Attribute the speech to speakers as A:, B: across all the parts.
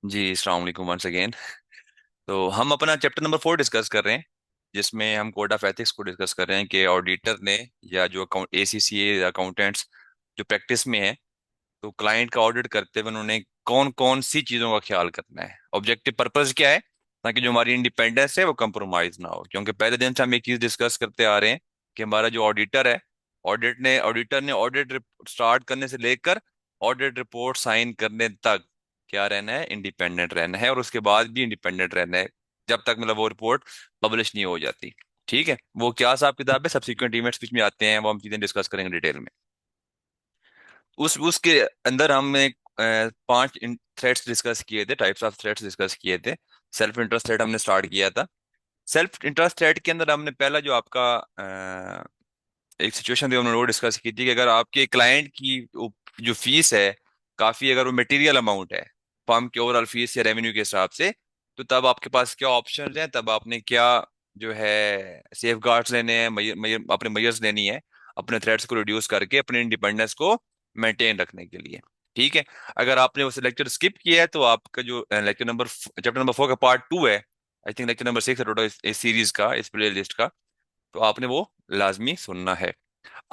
A: जी अस्सलाम वालेकुम once again. तो हम अपना चैप्टर नंबर 4 डिस्कस कर रहे हैं, जिसमें हम कोड ऑफ एथिक्स को डिस्कस कर रहे हैं कि ऑडिटर ने या जो अकाउंट ACCA अकाउंटेंट्स जो प्रैक्टिस में है, तो क्लाइंट का ऑडिट करते हुए उन्होंने कौन कौन सी चीज़ों का ख्याल करना है। ऑब्जेक्टिव पर्पस क्या है? ताकि जो हमारी इंडिपेंडेंस है वो कंप्रोमाइज ना हो, क्योंकि पहले दिन से हम एक चीज़ डिस्कस करते आ रहे हैं कि हमारा जो ऑडिटर है, ऑडिटर ने ऑडिट स्टार्ट करने से लेकर ऑडिट रिपोर्ट साइन करने तक क्या रहना है, इंडिपेंडेंट रहना है, और उसके बाद भी इंडिपेंडेंट रहना है जब तक मतलब वो रिपोर्ट पब्लिश नहीं हो जाती। ठीक है, वो क्या हिसाब किताब है, सब्सिक्वेंट इवेंट्स बीच में आते हैं, वो हम चीजें डिस्कस करेंगे डिटेल में। उस उसके अंदर हमने 5 थ्रेड्स डिस्कस किए थे, टाइप्स ऑफ थ्रेड्स डिस्कस किए थे। सेल्फ इंटरेस्ट थ्रेड हमने स्टार्ट किया था। सेल्फ इंटरेस्ट थ्रेड के अंदर हमने पहला जो आपका एक सिचुएशन थी, हमने वो डिस्कस की थी कि अगर आपके क्लाइंट की जो फीस है काफी, अगर वो मटेरियल अमाउंट है फर्म के ओवरऑल फीस या रेवेन्यू के हिसाब से, तो तब आपके पास क्या ऑप्शन हैं, तब आपने क्या जो है सेफ गार्ड्स लेने हैं, अपने मेजर्स लेनी है अपने थ्रेट्स को रिड्यूस करके अपने इंडिपेंडेंस को मेंटेन रखने के लिए। ठीक है। अगर आपने उस लेक्चर स्किप किया है तो आपका जो लेक्चर नंबर चैप्टर नंबर 4 का पार्ट 2 है, आई थिंक लेक्चर नंबर 6 है टोटल इस सीरीज का, इस प्ले लिस्ट का, तो आपने वो लाजमी सुनना है।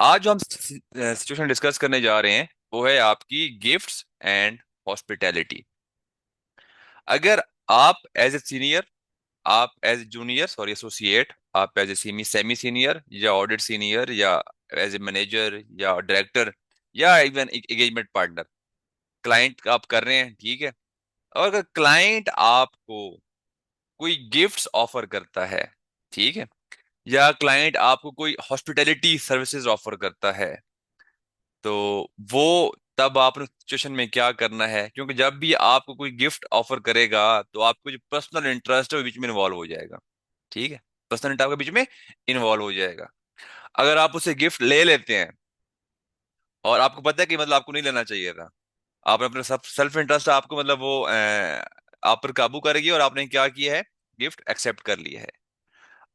A: आज जो हम सिचुएशन डिस्कस करने जा रहे हैं वो है आपकी गिफ्ट्स एंड हॉस्पिटैलिटी। अगर आप एज ए सीनियर, आप as a junior sorry associate, आप एज ए सेमी सीनियर या ऑडिट सीनियर या एज ए मैनेजर या डायरेक्टर या इवन एंगेजमेंट पार्टनर क्लाइंट आप कर रहे हैं, ठीक है, और अगर क्लाइंट आपको कोई गिफ्ट्स ऑफर करता है, ठीक है, या क्लाइंट आपको कोई हॉस्पिटैलिटी सर्विसेज ऑफर करता है, तो वो तब आपने सिचुएशन में क्या करना है, क्योंकि जब भी आपको कोई गिफ्ट ऑफर करेगा तो आपको जो पर्सनल इंटरेस्ट है वो बीच में इन्वॉल्व हो जाएगा। ठीक है, पर्सनल इंटरेस्ट आपके बीच में इन्वॉल्व हो जाएगा। अगर आप उसे गिफ्ट ले लेते हैं और आपको पता है कि मतलब आपको नहीं लेना चाहिए था, आपने अपने सेल्फ इंटरेस्ट आपको मतलब वो आप पर काबू करेगी और आपने क्या किया है, गिफ्ट एक्सेप्ट कर लिया है,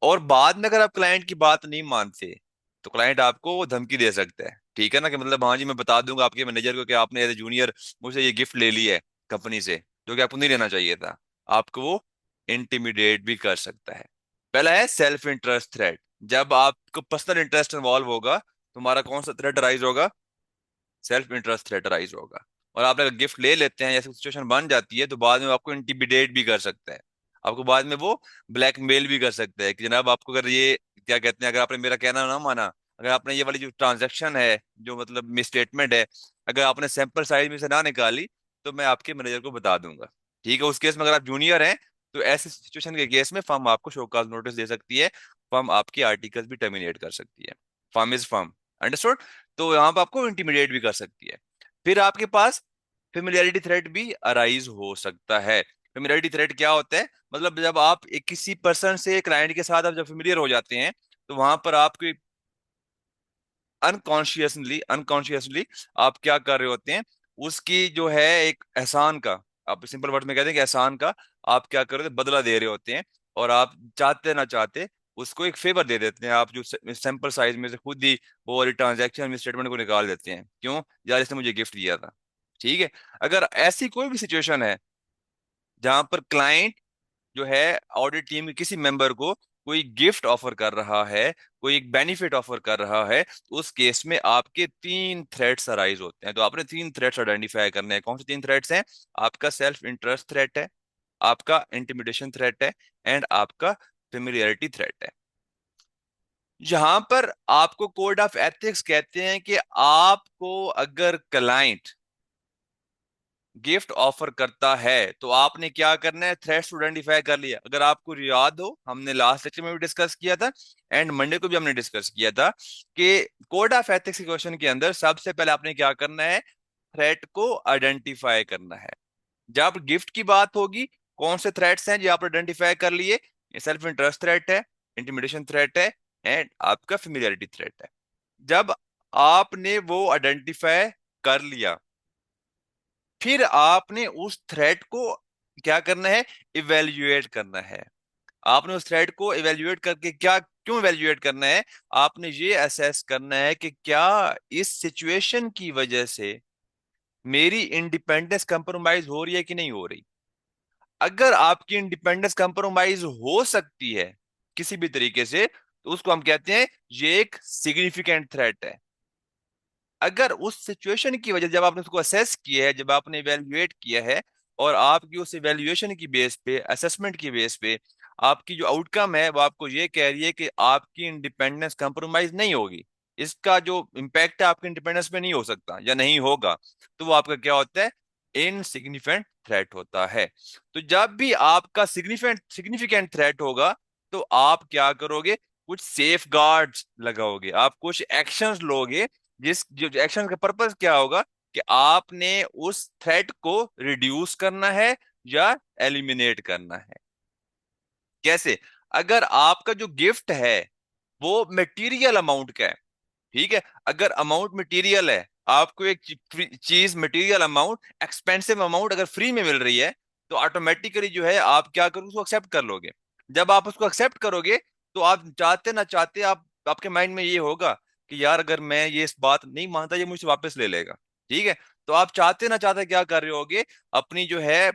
A: और बाद में अगर आप क्लाइंट की बात नहीं मानते तो क्लाइंट आपको वो धमकी दे सकता है, ठीक है ना, कि मतलब हाँ जी मैं बता दूंगा आपके मैनेजर को कि आपने एज ए जूनियर मुझसे ये गिफ्ट ले लिया है कंपनी से, जो कि आपको नहीं लेना चाहिए था। आपको वो इंटिमिडेट भी कर सकता है। पहला है सेल्फ इंटरेस्ट थ्रेट। जब आपको पर्सनल इंटरेस्ट इन्वॉल्व होगा, तुम्हारा कौन सा थ्रेट राइज होगा, सेल्फ इंटरेस्ट थ्रेट राइज होगा। और आप अगर गिफ्ट ले लेते हैं, ऐसी सिचुएशन बन जाती है, तो बाद में वो आपको इंटिमिडेट भी कर सकता है, आपको बाद में वो ब्लैकमेल भी कर सकता है कि जनाब आपको अगर ये क्या कहते हैं, अगर आपने मेरा कहना ना माना, अगर आपने ये वाली जो ट्रांजैक्शन है, जो मतलब मिस स्टेटमेंट है, अगर आपने सैंपल साइज में से ना निकाली, तो मैं आपके मैनेजर को बता दूंगा। ठीक है, उस केस में अगर आप जूनियर हैं तो ऐसे सिचुएशन के केस में फर्म आपको शोकॉज नोटिस दे सकती है, फर्म आपकी आर्टिकल भी टर्मिनेट कर सकती है। Firm is firm, understood. तो यहाँ पे आपको इंटिमिडेट भी कर सकती है। फिर आपके पास फेमिलियरिटी थ्रेट भी अराइज हो सकता है। फेमिलियरिटी थ्रेट क्या होता है, मतलब जब आप एक किसी पर्सन से, क्लाइंट के साथ आप जब फेमिलियर हो जाते हैं, तो वहां पर आपको अनकॉन्शियसली आप क्या कर रहे होते हैं, उसकी जो है एक एहसान का, आप सिंपल वर्ड में कहते हैं कि एहसान का आप क्या कर रहे होते हैं, बदला दे रहे होते हैं, और आप चाहते ना चाहते उसको एक फेवर दे देते हैं। आप जो सैंपल साइज में से खुद ही वो वाली ट्रांजैक्शन स्टेटमेंट को निकाल देते हैं, क्यों, यार इसने मुझे गिफ्ट दिया था। ठीक है। अगर ऐसी कोई भी सिचुएशन है जहां पर क्लाइंट जो है ऑडिट टीम के किसी मेंबर को कोई गिफ्ट ऑफर कर रहा है, कोई एक बेनिफिट ऑफर कर रहा है, तो उस केस में आपके 3 थ्रेट्स अराइज होते हैं। तो आपने 3 थ्रेट्स आइडेंटिफाई करने हैं। कौन से 3 थ्रेट्स हैं? आपका सेल्फ इंटरेस्ट थ्रेट है, आपका इंटिमिडेशन थ्रेट है, एंड आपका फेमिलियरिटी थ्रेट है। जहां पर आपको कोड ऑफ एथिक्स कहते हैं कि आपको अगर क्लाइंट गिफ्ट ऑफर करता है तो आपने क्या करना है, थ्रेट्स आइडेंटिफाई कर लिया। अगर आपको याद हो, हमने लास्ट लेक्चर में भी डिस्कस किया था एंड मंडे को भी हमने डिस्कस किया था कि कोड ऑफ एथिक्स के क्वेश्चन के अंदर सबसे पहले आपने क्या करना है, थ्रेट को आइडेंटिफाई करना है। जब गिफ्ट की बात होगी, कौन से थ्रेट्स हैं जो आप आइडेंटिफाई कर लिए, ये सेल्फ इंटरेस्ट थ्रेट है, इंटिमिडेशन थ्रेट है, एंड आपका फेमिलियरिटी थ्रेट है। जब आपने वो आइडेंटिफाई कर लिया, फिर आपने उस थ्रेट को क्या करना है, इवेल्युएट करना है। आपने उस थ्रेट को इवेल्युएट करके क्या, क्यों इवेल्युएट करना है, आपने ये असेस करना है कि क्या इस सिचुएशन की वजह से मेरी इंडिपेंडेंस कंप्रोमाइज हो रही है कि नहीं हो रही। अगर आपकी इंडिपेंडेंस कंप्रोमाइज हो सकती है किसी भी तरीके से, तो उसको हम कहते हैं ये एक सिग्निफिकेंट थ्रेट है। अगर उस सिचुएशन की वजह, जब आपने उसको असेस किया है, जब आपने इवेल्युएट किया है, और आपकी उस इवेल्युएशन की बेस पे, असेसमेंट की बेस पे आपकी जो आउटकम है वो आपको ये कह रही है कि आपकी इंडिपेंडेंस कंप्रोमाइज नहीं होगी, इसका जो इम्पैक्ट है आपके इंडिपेंडेंस पे नहीं हो सकता या नहीं होगा, तो वो आपका क्या होता है? इनसिग्निफिकेंट थ्रेट होता है। तो जब भी आपका सिग्निफिकेंट सिग्निफिकेंट थ्रेट होगा, तो आप क्या करोगे? कुछ सेफ गार्ड्स लगाओगे, आप कुछ एक्शंस लोगे, जिस जो एक्शन का पर्पस क्या होगा? कि आपने उस थ्रेट को रिड्यूस करना है या एलिमिनेट करना है। कैसे? अगर आपका जो गिफ्ट है वो मटेरियल अमाउंट का है, ठीक है, अगर अमाउंट मटेरियल है, आपको एक चीज मटेरियल अमाउंट, एक्सपेंसिव अमाउंट अगर फ्री में मिल रही है, तो ऑटोमेटिकली जो है आप क्या करोगे? उसको एक्सेप्ट कर लोगे। जब आप उसको एक्सेप्ट करोगे, तो आप चाहते ना चाहते, आप आपके माइंड में ये होगा कि यार अगर मैं ये इस बात नहीं मानता, ये मुझसे वापस ले लेगा। ठीक है, तो आप चाहते ना चाहते क्या कर रहे होगे? अपनी जो है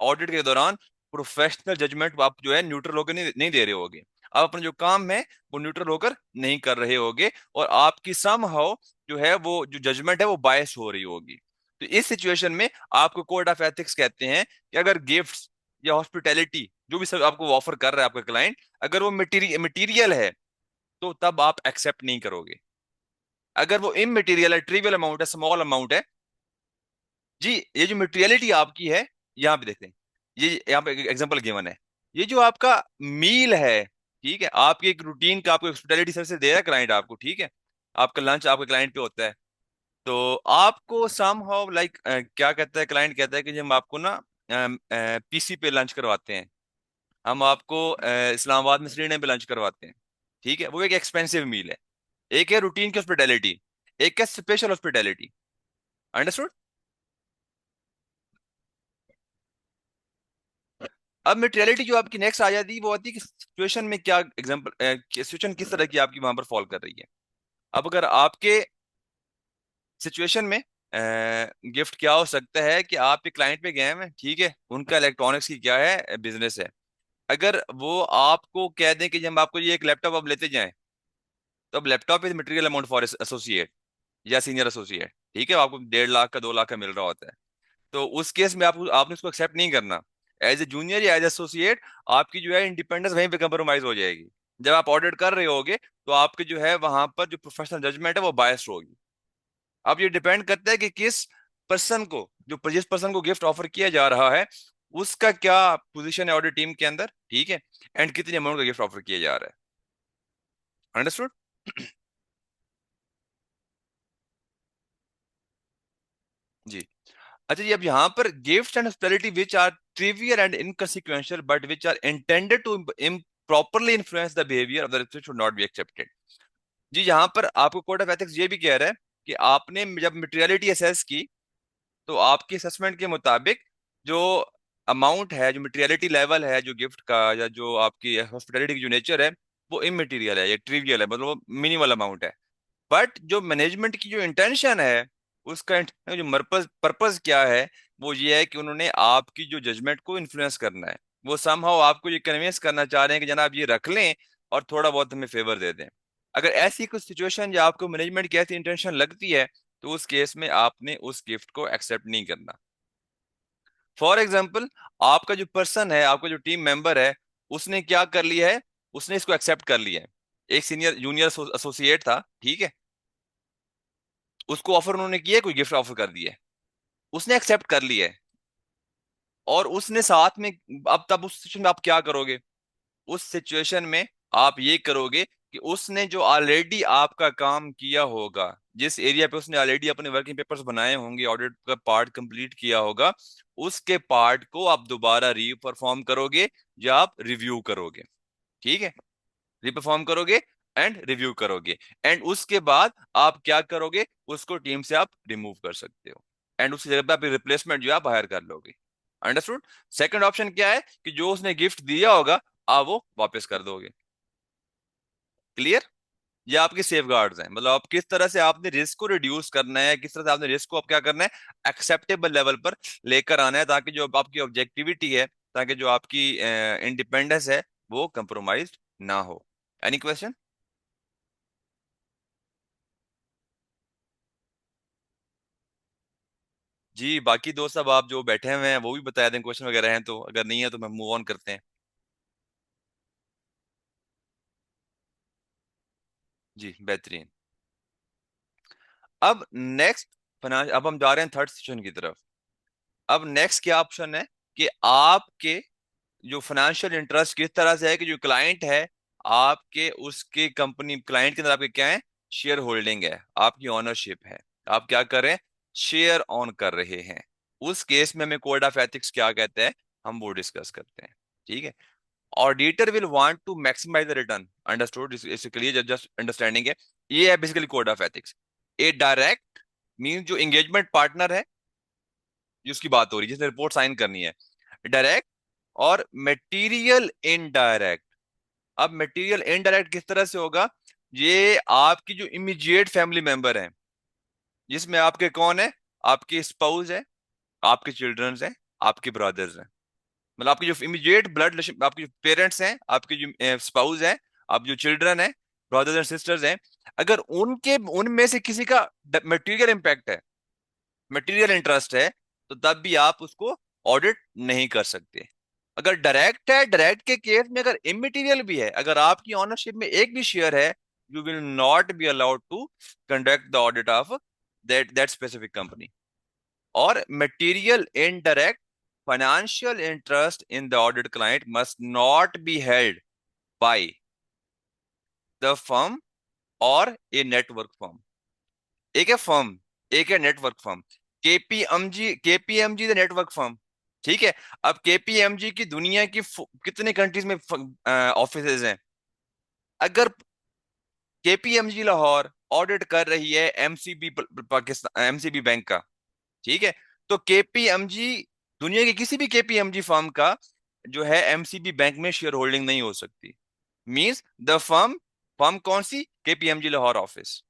A: ऑडिट के दौरान प्रोफेशनल जजमेंट आप जो है न्यूट्रल होकर नहीं दे रहे होगे। आप अपना जो काम है वो न्यूट्रल होकर नहीं कर रहे होगे, और आपकी समहाउ जो है वो जो जजमेंट है वो बायस हो रही होगी। तो इस सिचुएशन में आपको कोड ऑफ एथिक्स कहते हैं कि अगर गिफ्ट्स या हॉस्पिटैलिटी जो भी सब आपको ऑफर कर रहा है आपका क्लाइंट, अगर वो मटीरियल है, तो तब आप एक्सेप्ट नहीं करोगे। अगर वो इमटेरियल है, ट्रिवियल अमाउंट है, स्मॉल अमाउंट है, जी, ये जो मटेरियलिटी आपकी है, यहाँ पे देखते हैं, ये यहाँ पे एग्जांपल गिवन है, ये जो आपका मील है, ठीक है, आपकी एक रूटीन का आपको हॉस्पिटैलिटी सर्विस दे रहा है क्लाइंट आपको, ठीक है, आपका लंच आपके क्लाइंट पे होता है, तो आपको सम हाउ लाइक क्या कहता है क्लाइंट, कहता है कि जी हम आपको ना पीसी पे लंच करवाते हैं, हम आपको इस्लामाबाद में श्रीनगर पे लंच करवाते हैं, ठीक है, वो एक एक्सपेंसिव मील है। एक है रूटीन की हॉस्पिटैलिटी, एक है स्पेशल हॉस्पिटैलिटी। अंडरस्टूड? अब मेटेरियलिटी जो आपकी नेक्स्ट आ जाती है, वो आती है कि सिचुएशन में क्या एग्जांपल, सिचुएशन किस तरह की आपकी वहां पर फॉल कर रही है। अब अगर आपके सिचुएशन में गिफ्ट क्या हो सकता है कि आप एक क्लाइंट पे गए हैं, ठीक है, उनका इलेक्ट्रॉनिक्स की क्या है बिजनेस है, अगर वो आपको कह दें कि जब हम आपको ये एक लैपटॉप आप लेते जाएं, तो अब laptop is material amount for associate या सीनियर एसोसिएट, ठीक है, आपको 1.5 लाख का 2 लाख का मिल रहा होता है, तो उस केस में आपने उसको एक्सेप्ट नहीं करना। एज ए जूनियर या एज एसोसिएट आपकी जो है इंडिपेंडेंस वहीं पे कंप्रोमाइज हो जाएगी। जब आप ऑडिट कर रहे होगे, तो आपके जो है वहां पर जो प्रोफेशनल जजमेंट है वो बायस्ड होगी। अब ये डिपेंड करता है कि किस पर्सन को, जिस पर्सन को गिफ्ट ऑफर किया जा रहा है, उसका क्या पोजीशन है ऑडिट टीम के अंदर, ठीक है, एंड कितनी अमाउंट का गिफ्ट ऑफर किया जा रहा है। अंडरस्टूड? जी। अच्छा जी, अब यहाँ पर gift and hospitality which are trivial and inconsequential but which are intended to properly influence the behaviour of the receipt should not be accepted. जी, यहाँ पर आपको कोड ऑफ एथिक्स ये भी कह रहा है कि आपने जब मटेरियलिटी असेस की, तो आपकी असेसमेंट के मुताबिक जो अमाउंट है, जो मटेरियलिटी लेवल है, जो गिफ्ट का या जो आपकी हॉस्पिटैलिटी की जो नेचर है, वो इमटेरियल है, ये ट्रिवियल है, मतलब वो मिनिमल अमाउंट है। बट जो मैनेजमेंट की जो इंटेंशन है, उसका जो पर्पस पर्पस क्या है, वो ये है कि उन्होंने आपकी जो जजमेंट को इन्फ्लुएंस करना है। वो समहाउ आपको ये कन्विंस करना चाह रहे हैं कि जनाब ये रख लें और थोड़ा बहुत हमें फेवर दे दें। अगर ऐसी कुछ सिचुएशन या आपको मैनेजमेंट की ऐसी इंटेंशन लगती है, तो उस केस में आपने उस गिफ्ट को एक्सेप्ट नहीं करना। फॉर एग्जाम्पल, आपका जो पर्सन है, आपका जो टीम मेंबर है, उसने क्या कर लिया है? उसने इसको एक्सेप्ट कर लिया है। एक सीनियर जूनियर एसोसिएट था, ठीक है, उसको ऑफर उन्होंने किया है, कोई गिफ्ट ऑफर कर दिया है, उसने एक्सेप्ट कर लिया है, और उसने साथ में, अब तब उस सिचुएशन में आप क्या करोगे? उस सिचुएशन में आप ये करोगे कि उसने जो ऑलरेडी आपका काम किया होगा, जिस एरिया पे उसने ऑलरेडी अपने वर्किंग पेपर्स बनाए होंगे, ऑडिट का पार्ट कंप्लीट किया होगा, उसके पार्ट को आप दोबारा री परफॉर्म करोगे या आप रिव्यू करोगे। ठीक है, रिपरफॉर्म करोगे एंड रिव्यू करोगे, एंड उसके बाद आप क्या करोगे? उसको टीम से आप रिमूव कर सकते हो, एंड उसकी जगह पे आप रिप्लेसमेंट जो है आप हायर कर लोगे। अंडरस्टूड? सेकंड ऑप्शन क्या है कि जो उसने गिफ्ट दिया होगा आप वो वापस कर दोगे। क्लियर? ये आपकी सेफ गार्ड्स हैं, मतलब आप किस तरह से आपने रिस्क को रिड्यूस करना है, किस तरह से आपने रिस्क को आप क्या करना है, एक्सेप्टेबल लेवल पर लेकर आना है, ताकि जो आपकी ऑब्जेक्टिविटी है ताकि जो आपकी इंडिपेंडेंस है वो कंप्रोमाइज ना हो। Any question? जी, बाकी दोस्त सब आप जो बैठे हुए हैं वो भी बता दें, क्वेश्चन वगैरह हैं तो, अगर नहीं है तो मैं मूव ऑन करते हैं। जी बेहतरीन। अब नेक्स्ट फाइनेंस, अब हम जा रहे हैं थर्ड सेशन की तरफ। अब नेक्स्ट क्या ऑप्शन है कि आपके जो फाइनेंशियल इंटरेस्ट किस तरह से है कि जो क्लाइंट है आपके, उसके कंपनी क्लाइंट के अंदर आपके क्या है, शेयर होल्डिंग है, आपकी ऑनरशिप है, आप क्या कर रहे हैं, शेयर ऑन कर रहे हैं। उस केस में हमें कोड ऑफ एथिक्स क्या कहते हैं, हम वो डिस्कस करते हैं। ठीक है। Auditor will want to maximise the return, understood, इसके लिए जस्ट अंडरस्टैंडिंग है। ये है basically code of ethics. A direct mean जो एंगेजमेंट पार्टनर है जिसकी बात हो रही है, जिसने रिपोर्ट साइन करनी है, डायरेक्ट और मटेरियल इनडायरेक्ट। अब मटेरियल इनडायरेक्ट किस तरह से होगा, ये आपकी जो इमीडिएट फैमिली मेंबर हैं, जिसमें आपके कौन है, आपके स्पाउस है, आपके चिल्ड्रंस हैं, आपके ब्रदर्स हैं। मतलब आपकी जो इमीडिएट ब्लड रिलेशन, आपके जो पेरेंट्स हैं, आपके जो स्पाउस हैं, आप जो चिल्ड्रन हैं, ब्रदर्स एंड सिस्टर्स हैं, अगर उनके उनमें से किसी का मटेरियल इंपैक्ट है, मटेरियल इंटरेस्ट है, तो तब भी आप उसको ऑडिट नहीं कर सकते। अगर डायरेक्ट है, डायरेक्ट के केस में अगर इमटेरियल भी है, अगर आपकी ऑनरशिप में एक भी शेयर है, you will not be allowed to conduct the audit of that that specific company. और material indirect financial interest in the audit client must not be held by the firm और a network firm. एक है firm, एक है network firm. KPMG the network firm. ठीक है। अब KPMG की दुनिया की कितने कंट्रीज में ऑफिसेज हैं। अगर केपीएमजी लाहौर ऑडिट कर रही है एमसीबी पाकिस्तान, एमसीबी बैंक का, ठीक है, तो केपीएमजी दुनिया की किसी भी केपीएमजी फर्म का जो है एमसीबी बैंक में शेयर होल्डिंग नहीं हो सकती। मींस द फर्म, फर्म कौन सी, केपीएमजी लाहौर ऑफिस,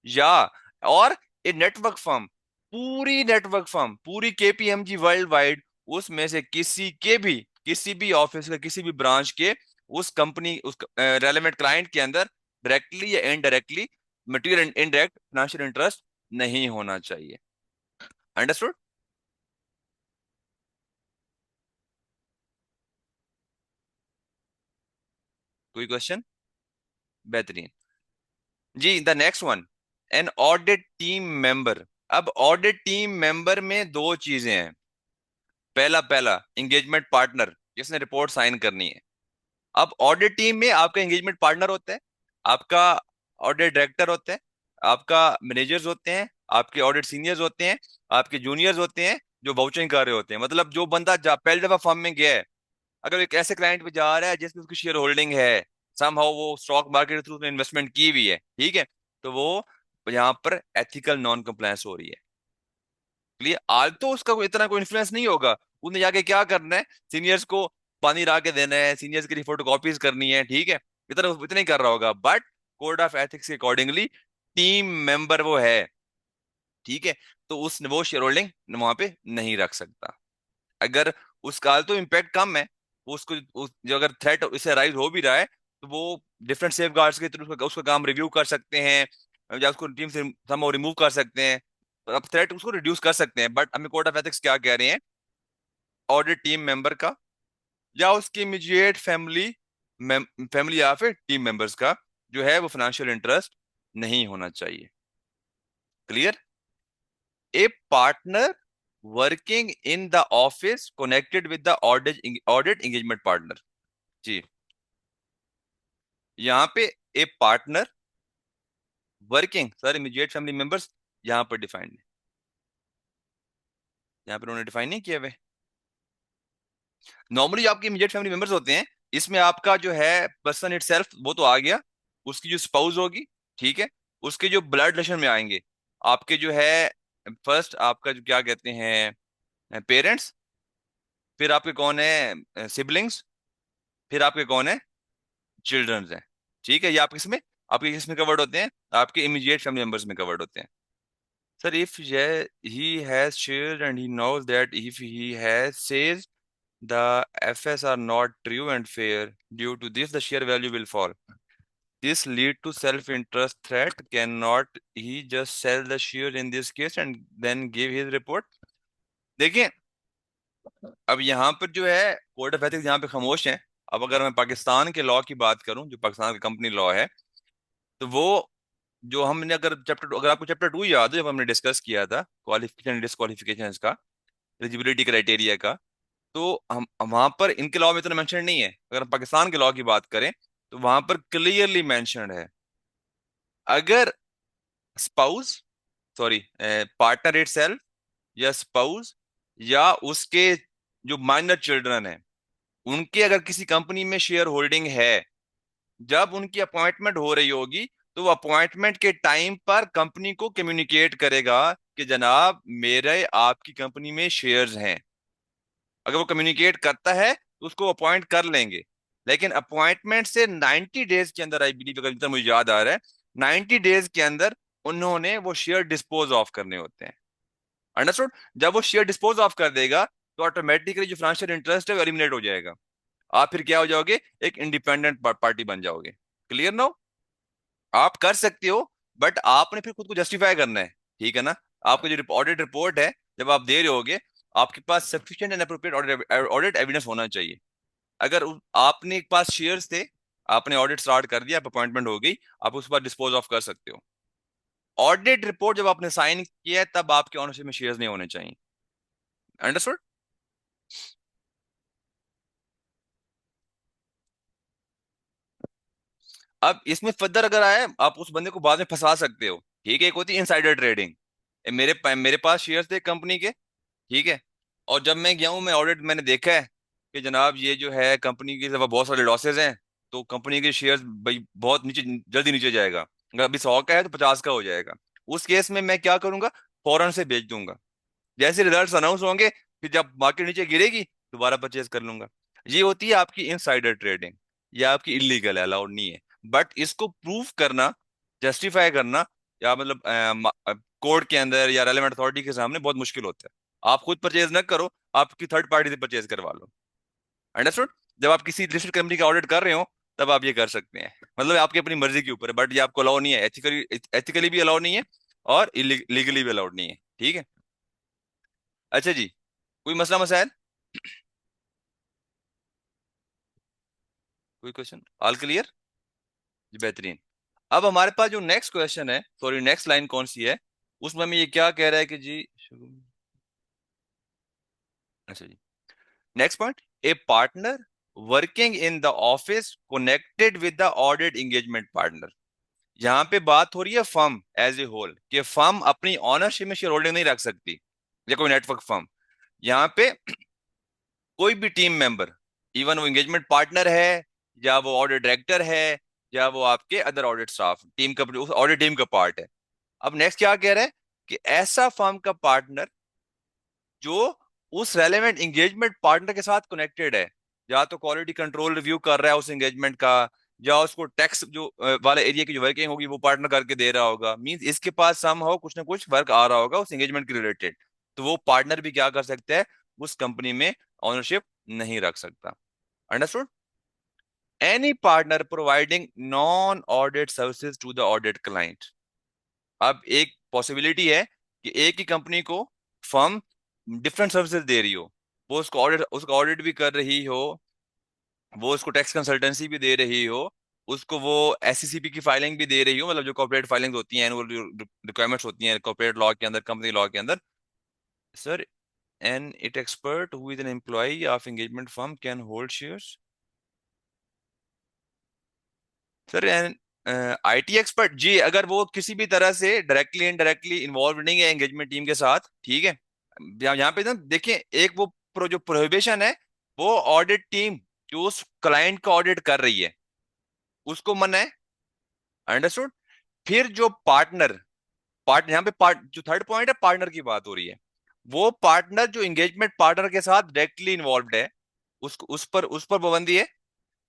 A: या और ए नेटवर्क फर्म, पूरी नेटवर्क फर्म, पूरी केपीएमजी वर्ल्ड वाइड, उसमें से किसी भी ऑफिस का, किसी भी ब्रांच के उस कंपनी, उस रेलेवेंट क्लाइंट के अंदर डायरेक्टली या indirectly material indirect financial interest नहीं होना चाहिए। अंडरस्टूड? कोई क्वेश्चन? बेहतरीन। जी the next one, an audit team member. अब ऑडिट टीम मेंबर में दो चीजें हैं। पहला पहला एंगेजमेंट पार्टनर, जिसने रिपोर्ट साइन करनी है। अब ऑडिट टीम में आपका एंगेजमेंट पार्टनर होता है, आपका ऑडिट डायरेक्टर होता है, आपका मैनेजर्स होते हैं, आपके ऑडिट सीनियर्स होते हैं, आपके जूनियर्स होते हैं जो वाउचरिंग कर रहे होते हैं। मतलब जो बंदा पहली दफा फर्म में गया है, अगर एक ऐसे क्लाइंट पे जा रहा है जिसमें उसकी शेयर होल्डिंग है, समहाउ वो स्टॉक मार्केट के थ्रू उसने इन्वेस्टमेंट की हुई है, ठीक है, तो वो यहाँ पर एथिकल नॉन कंप्लायंस हो रही है। लिए आज तो उसका कोई इतना कोई इन्फ्लुएंस नहीं होगा। उसने जाके क्या करना है, सीनियर्स को पानी ला के देना है, सीनियर्स की फोटो कॉपीज करनी है, ठीक है, इतना ही कर रहा होगा। बट कोड ऑफ एथिक्स के अकॉर्डिंगली टीम मेंबर वो है, ठीक है, तो उस वो शेयर होल्डिंग वहां पे नहीं रख सकता। अगर उसका तो इम्पैक्ट कम है, जो अगर थ्रेट इससे राइज हो भी रहा है, तो वो डिफरेंट सेफ गार्ड्स के थ्रू उसका काम रिव्यू कर सकते हैं, या उसको टीम से हम रिमूव कर सकते हैं, तो अब थ्रेट उसको रिड्यूस कर सकते हैं। बट हमें कोड ऑफ एथिक्स क्या कह रहे हैं, ऑडिट टीम मेंबर का या उसकी इमीडिएट फैमिली या फिर टीम मेंबर्स का जो है वो फाइनेंशियल इंटरेस्ट नहीं होना चाहिए। Clear? A partner working in the office connected with the audit engagement partner. जी, यहाँ पे a partner working, sir immediate family members यहाँ पर डिफाइंड है, यहाँ पर उन्होंने डिफाइन नहीं किया हुए। नॉर्मली आपके इमीडिएट फैमिली मेंबर्स होते हैं, इसमें आपका जो है पर्सन इट सेल्फ वो तो आ गया, उसकी जो स्पाउस होगी, ठीक है, उसके जो ब्लड रिलेशन में आएंगे, आपके जो है फर्स्ट आपका जो क्या कहते हैं पेरेंट्स, फिर आपके कौन है सिबलिंग्स, फिर आपके कौन है चिल्ड्रंस हैं। ठीक है, ये आपके किस में कवर्ड होते हैं, आपके इमीडिएट फैमिली मेंबर्स में कवर्ड होते हैं। Sir if he has shared and he knows that if he has says the FS are not true and fair. Due to this, the share value will fall. This lead to self-interest threat. Cannot he just sell the share in this case and then give his report? देखिए, अब यहाँ पर जो है court of ethics यहाँ पे खामोश है। अब अगर मैं पाकिस्तान के लॉ की बात करूं, जो पाकिस्तान का कंपनी लॉ है, तो वो जो हमने अगर आपको चैप्टर 2 याद है, जब हमने डिस्कस किया था क्वालिफिकेशन डिस्क्वालिफिकेशन का, एलिजिबिलिटी क्राइटेरिया का, तो हम वहां पर इनके लॉ में इतना मेंशन नहीं है। अगर हम पाकिस्तान के लॉ की बात करें तो वहां पर क्लियरली मेंशन्ड है, अगर स्पाउस, सॉरी, पार्टनर इटसेल्फ या स्पाउस या उसके जो माइनर चिल्ड्रन है, उनके अगर किसी कंपनी में शेयर होल्डिंग है, जब उनकी अपॉइंटमेंट हो रही होगी तो वो अपॉइंटमेंट के टाइम पर कंपनी को कम्युनिकेट करेगा कि जनाब मेरे आपकी कंपनी में शेयर्स हैं। अगर वो कम्युनिकेट करता है तो उसको अपॉइंट कर लेंगे। लेकिन अपॉइंटमेंट से 90 डेज के अंदर, आई बिलीव, अगर जितना मुझे याद आ रहा है, 90 डेज के अंदर उन्होंने वो शेयर डिस्पोज ऑफ करने होते हैं। अंडरस्टूड? जब वो शेयर डिस्पोज ऑफ कर देगा तो ऑटोमेटिकली जो फाइनेंशियल इंटरेस्ट है वो एलिमिनेट हो जाएगा। आप फिर क्या हो जाओगे? एक इंडिपेंडेंट पार्टी बन जाओगे। Clear no? आप कर सकते हो, बट आपने फिर खुद को जस्टिफाई करना है। ठीक है ना? आपका जो ऑडिट रिपोर्ट है, जब आप दे रहे होगे, आपके पास sufficient and appropriate audit evidence होना चाहिए। अगर आपने एक पास शेयर्स थे, आपने ऑडिट स्टार्ट कर दिया, अपॉइंटमेंट हो गई, आप उस पर डिस्पोज ऑफ कर सकते हो। ऑडिट रिपोर्ट जब आपने साइन किया है तब आपके ऑनरशिप में शेयर्स नहीं होने चाहिए। अंडरस्टूड? अब इसमें फर्दर अगर आए, आप उस बंदे को बाद में फंसा सकते हो। ठीक है? एक होती है इनसाइडर ट्रेडिंग। मेरे पास शेयर्स थे कंपनी के, ठीक है, और जब मैं गया हूँ, मैं ऑडिट मैंने देखा है कि जनाब ये जो है कंपनी की तरफ बहुत सारे लॉसेज हैं, तो कंपनी के शेयर्स भाई बहुत नीचे, जल्दी नीचे जाएगा। अगर अभी 100 का है तो 50 का हो जाएगा। उस केस में मैं क्या करूंगा? फौरन से बेच दूंगा। जैसे रिजल्ट्स अनाउंस होंगे, फिर जब मार्केट नीचे गिरेगी दोबारा परचेज कर लूंगा। ये होती है आपकी इनसाइडर ट्रेडिंग। ये आपकी इलीगल है, अलाउड नहीं है। बट इसको प्रूव करना, जस्टिफाई करना, या मतलब कोर्ट के अंदर या रेलेवेंट अथॉरिटी के सामने बहुत मुश्किल होता है। आप खुद परचेज ना करो, आपकी थर्ड पार्टी से परचेज करवा लो। अंडरस्टूड? जब आप किसी लिस्टेड कंपनी का ऑडिट कर रहे हो तब आप ये कर सकते हैं। मतलब आपकी अपनी मर्जी के ऊपर है, बट ये आपको अलाउ नहीं है। एथिकली भी अलाउ नहीं है और लीगली भी अलाउड नहीं है। ठीक है? अच्छा जी, कोई मसला मसाइल? कोई क्वेश्चन? All clear? जी, बेहतरीन। अब हमारे पास जो नेक्स्ट क्वेश्चन है, सॉरी नेक्स्ट लाइन कौन सी है, उसमें हमें ये क्या कह रहा है कि जी, अच्छा जी, next point, a partner working in the office connected with the audit engagement partner. यहाँ पे बात हो रही है फर्म एज ए होल, कि फर्म अपनी ऑनरशिप में शेयर होल्डिंग नहीं रख सकती, या कोई नेटवर्क फर्म। यहाँ पे कोई भी टीम मेंबर, इवन वो एंगेजमेंट पार्टनर है, या वो ऑडिट डायरेक्टर है, या वो आपके अदर ऑडिट स्टाफ टीम का, उस ऑडिट टीम का पार्ट है। अब नेक्स्ट क्या कह रहा है कि ऐसा फर्म का पार्टनर जो उस रेलेवेंट एंगेजमेंट पार्टनर के साथ कनेक्टेड है, या तो क्वालिटी कंट्रोल रिव्यू कर रहा है उस एंगेजमेंट का, या उसको टैक्स जो वाले एरिया की जो वर्किंग होगी वो पार्टनर करके दे रहा होगा, मींस इसके पास सम हो कुछ ना कुछ वर्क आ रहा होगा उस एंगेजमेंट के रिलेटेड, तो वो पार्टनर भी क्या कर सकता है? उस कंपनी में ऑनरशिप नहीं रख सकता। Understood? Any partner providing non audit services to the audit client. अब एक पॉसिबिलिटी है कि एक ही कंपनी को फर्म डिफरेंट सर्विसेज दे रही हो, वो उसको ऑडिट भी कर रही हो, वो उसको टैक्स कंसल्टेंसी भी दे रही हो, उसको वो एससीसीपी की फाइलिंग भी दे रही हो, मतलब जो कॉर्पोरेट फाइलिंग होती हैं, एनुअल रिक्वायरमेंट्स होती हैं कॉर्पोरेट लॉ के अंदर, कंपनी लॉ के अंदर। Sir, an IT expert who is an employee of engagement firm can hold shares. Sir, an IT expert जी, अगर वो किसी भी तरह से डायरेक्टली इनडायरेक्टली इन्वॉल्व नहीं है एंगेजमेंट टीम के साथ, ठीक है, यहाँ पे ना देखिए, एक वो जो प्रोहिबिशन है, वो ऑडिट टीम जो उस क्लाइंट का ऑडिट कर रही है उसको मना है। अंडरस्टूड? फिर जो यहाँ पे जो थर्ड पॉइंट है, पार्टनर की बात हो रही है, वो पार्टनर जो एंगेजमेंट पार्टनर के साथ डायरेक्टली इन्वॉल्व है, उस पर पाबंदी है।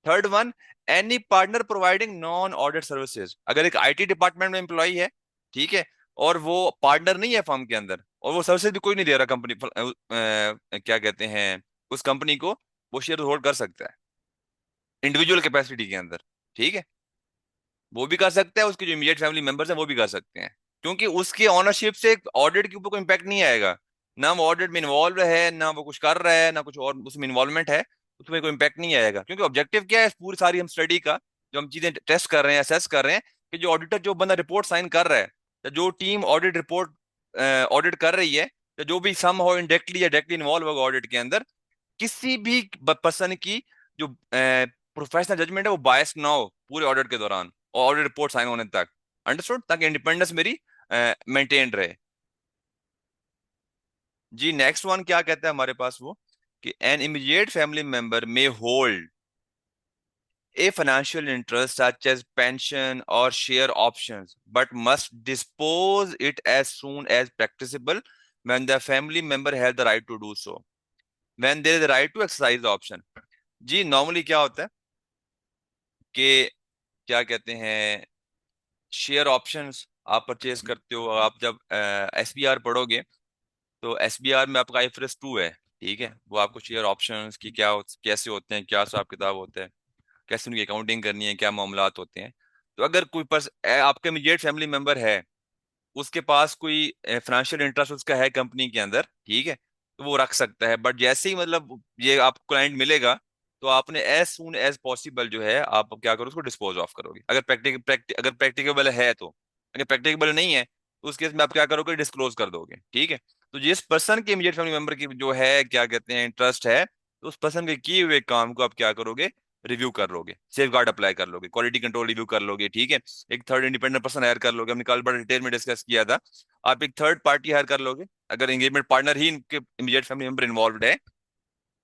A: Third one, any partner providing non audit services. अगर एक आईटी डिपार्टमेंट में एम्प्लॉय है, ठीक है, और वो पार्टनर नहीं है फर्म के अंदर, और वो सर्विसेज भी कोई नहीं दे रहा कंपनी, क्या कहते हैं, उस कंपनी को वो शेयर होल्ड कर सकता है इंडिविजुअल कैपेसिटी के अंदर। ठीक है, वो भी कर सकता है, उसके जो इमीडिएट फैमिली मेंबर्स हैं वो भी कर सकते हैं, क्योंकि उसकी ऑनरशिप से ऑडिट के ऊपर कोई इम्पैक्ट नहीं आएगा। ना वो ऑडिट में इन्वॉल्व है, ना वो कुछ कर रहा है, ना कुछ और उसमें इन्वॉल्वमेंट है, उसमें कोई इम्पैक्ट नहीं आएगा। क्योंकि ऑब्जेक्टिव क्या है इस पूरी सारी हम स्टडी का, जो हम चीजें टेस्ट कर रहे हैं, असेस कर रहे हैं, कि जो ऑडिटर, जो बंदा रिपोर्ट साइन कर रहा है, या जो टीम ऑडिट रिपोर्ट ऑडिट कर रही है, या जो भी सम हो इनडायरेक्टली या डायरेक्टली इन्वॉल्व होगा ऑडिट के अंदर, किसी भी पर्सन की जो प्रोफेशनल जजमेंट है वो बायस ना हो पूरे ऑडिट के दौरान और ऑडिट रिपोर्ट साइन होने तक। अंडरस्टूड, ताकि इंडिपेंडेंस मेरी मेंटेन रहे। जी नेक्स्ट वन क्या कहता है हमारे पास वो, कि an immediate family member may hold a financial interest such as pension or share options but must dispose it as soon as practicable when the family member has the right to do so, when there is the right to exercise the option। जी normally क्या होता है कि क्या कहते हैं, share options आप purchase करते हो, आप जब एसबीआर पढ़ोगे तो एसबीआर में आपका आईएफआरएस 2 है। ठीक है, वो आपको शेयर ऑप्शंस की कैसे होते हैं, क्या हिसाब किताब होता है, कैसे उनकी अकाउंटिंग करनी है, क्या मामलात होते हैं। तो अगर कोई आपका इमीडिएट फैमिली मेंबर है, उसके पास कोई फाइनेंशियल इंटरेस्ट उसका है कंपनी के अंदर, ठीक है, तो वो रख सकता है। बट जैसे ही मतलब ये आपको क्लाइंट मिलेगा, तो आपने एज सून एज पॉसिबल जो है आप क्या करो, उसको डिस्पोज ऑफ करोगे, अगर प्रैक्टिकेबल है तो। अगर प्रैक्टिकेबल नहीं है तो उस केस में आप क्या करोगे, डिस्क्लोज कर दोगे। ठीक है, तो जिस पर्सन के इमीडिएट फैमिली मेंबर की जो है क्या कहते हैं इंटरेस्ट है, तो उस पर्सन के किए हुए काम को आप क्या करोगे, रिव्यू कर लोगे, सेफ गार्ड अप्लाई कर लोगे, क्वालिटी कंट्रोल रिव्यू कर लोगे। ठीक है, एक थर्ड इंडिपेंडेंट पर्सन हायर कर लोगे, हमने कल बड़ा डिटेल में डिस्कस किया था। आप एक थर्ड पार्टी हायर कर लोगे, अगर एंगेजमेंट पार्टनर ही इनके इमीडिएट फैमिली मेंबर इन्वॉल्व है,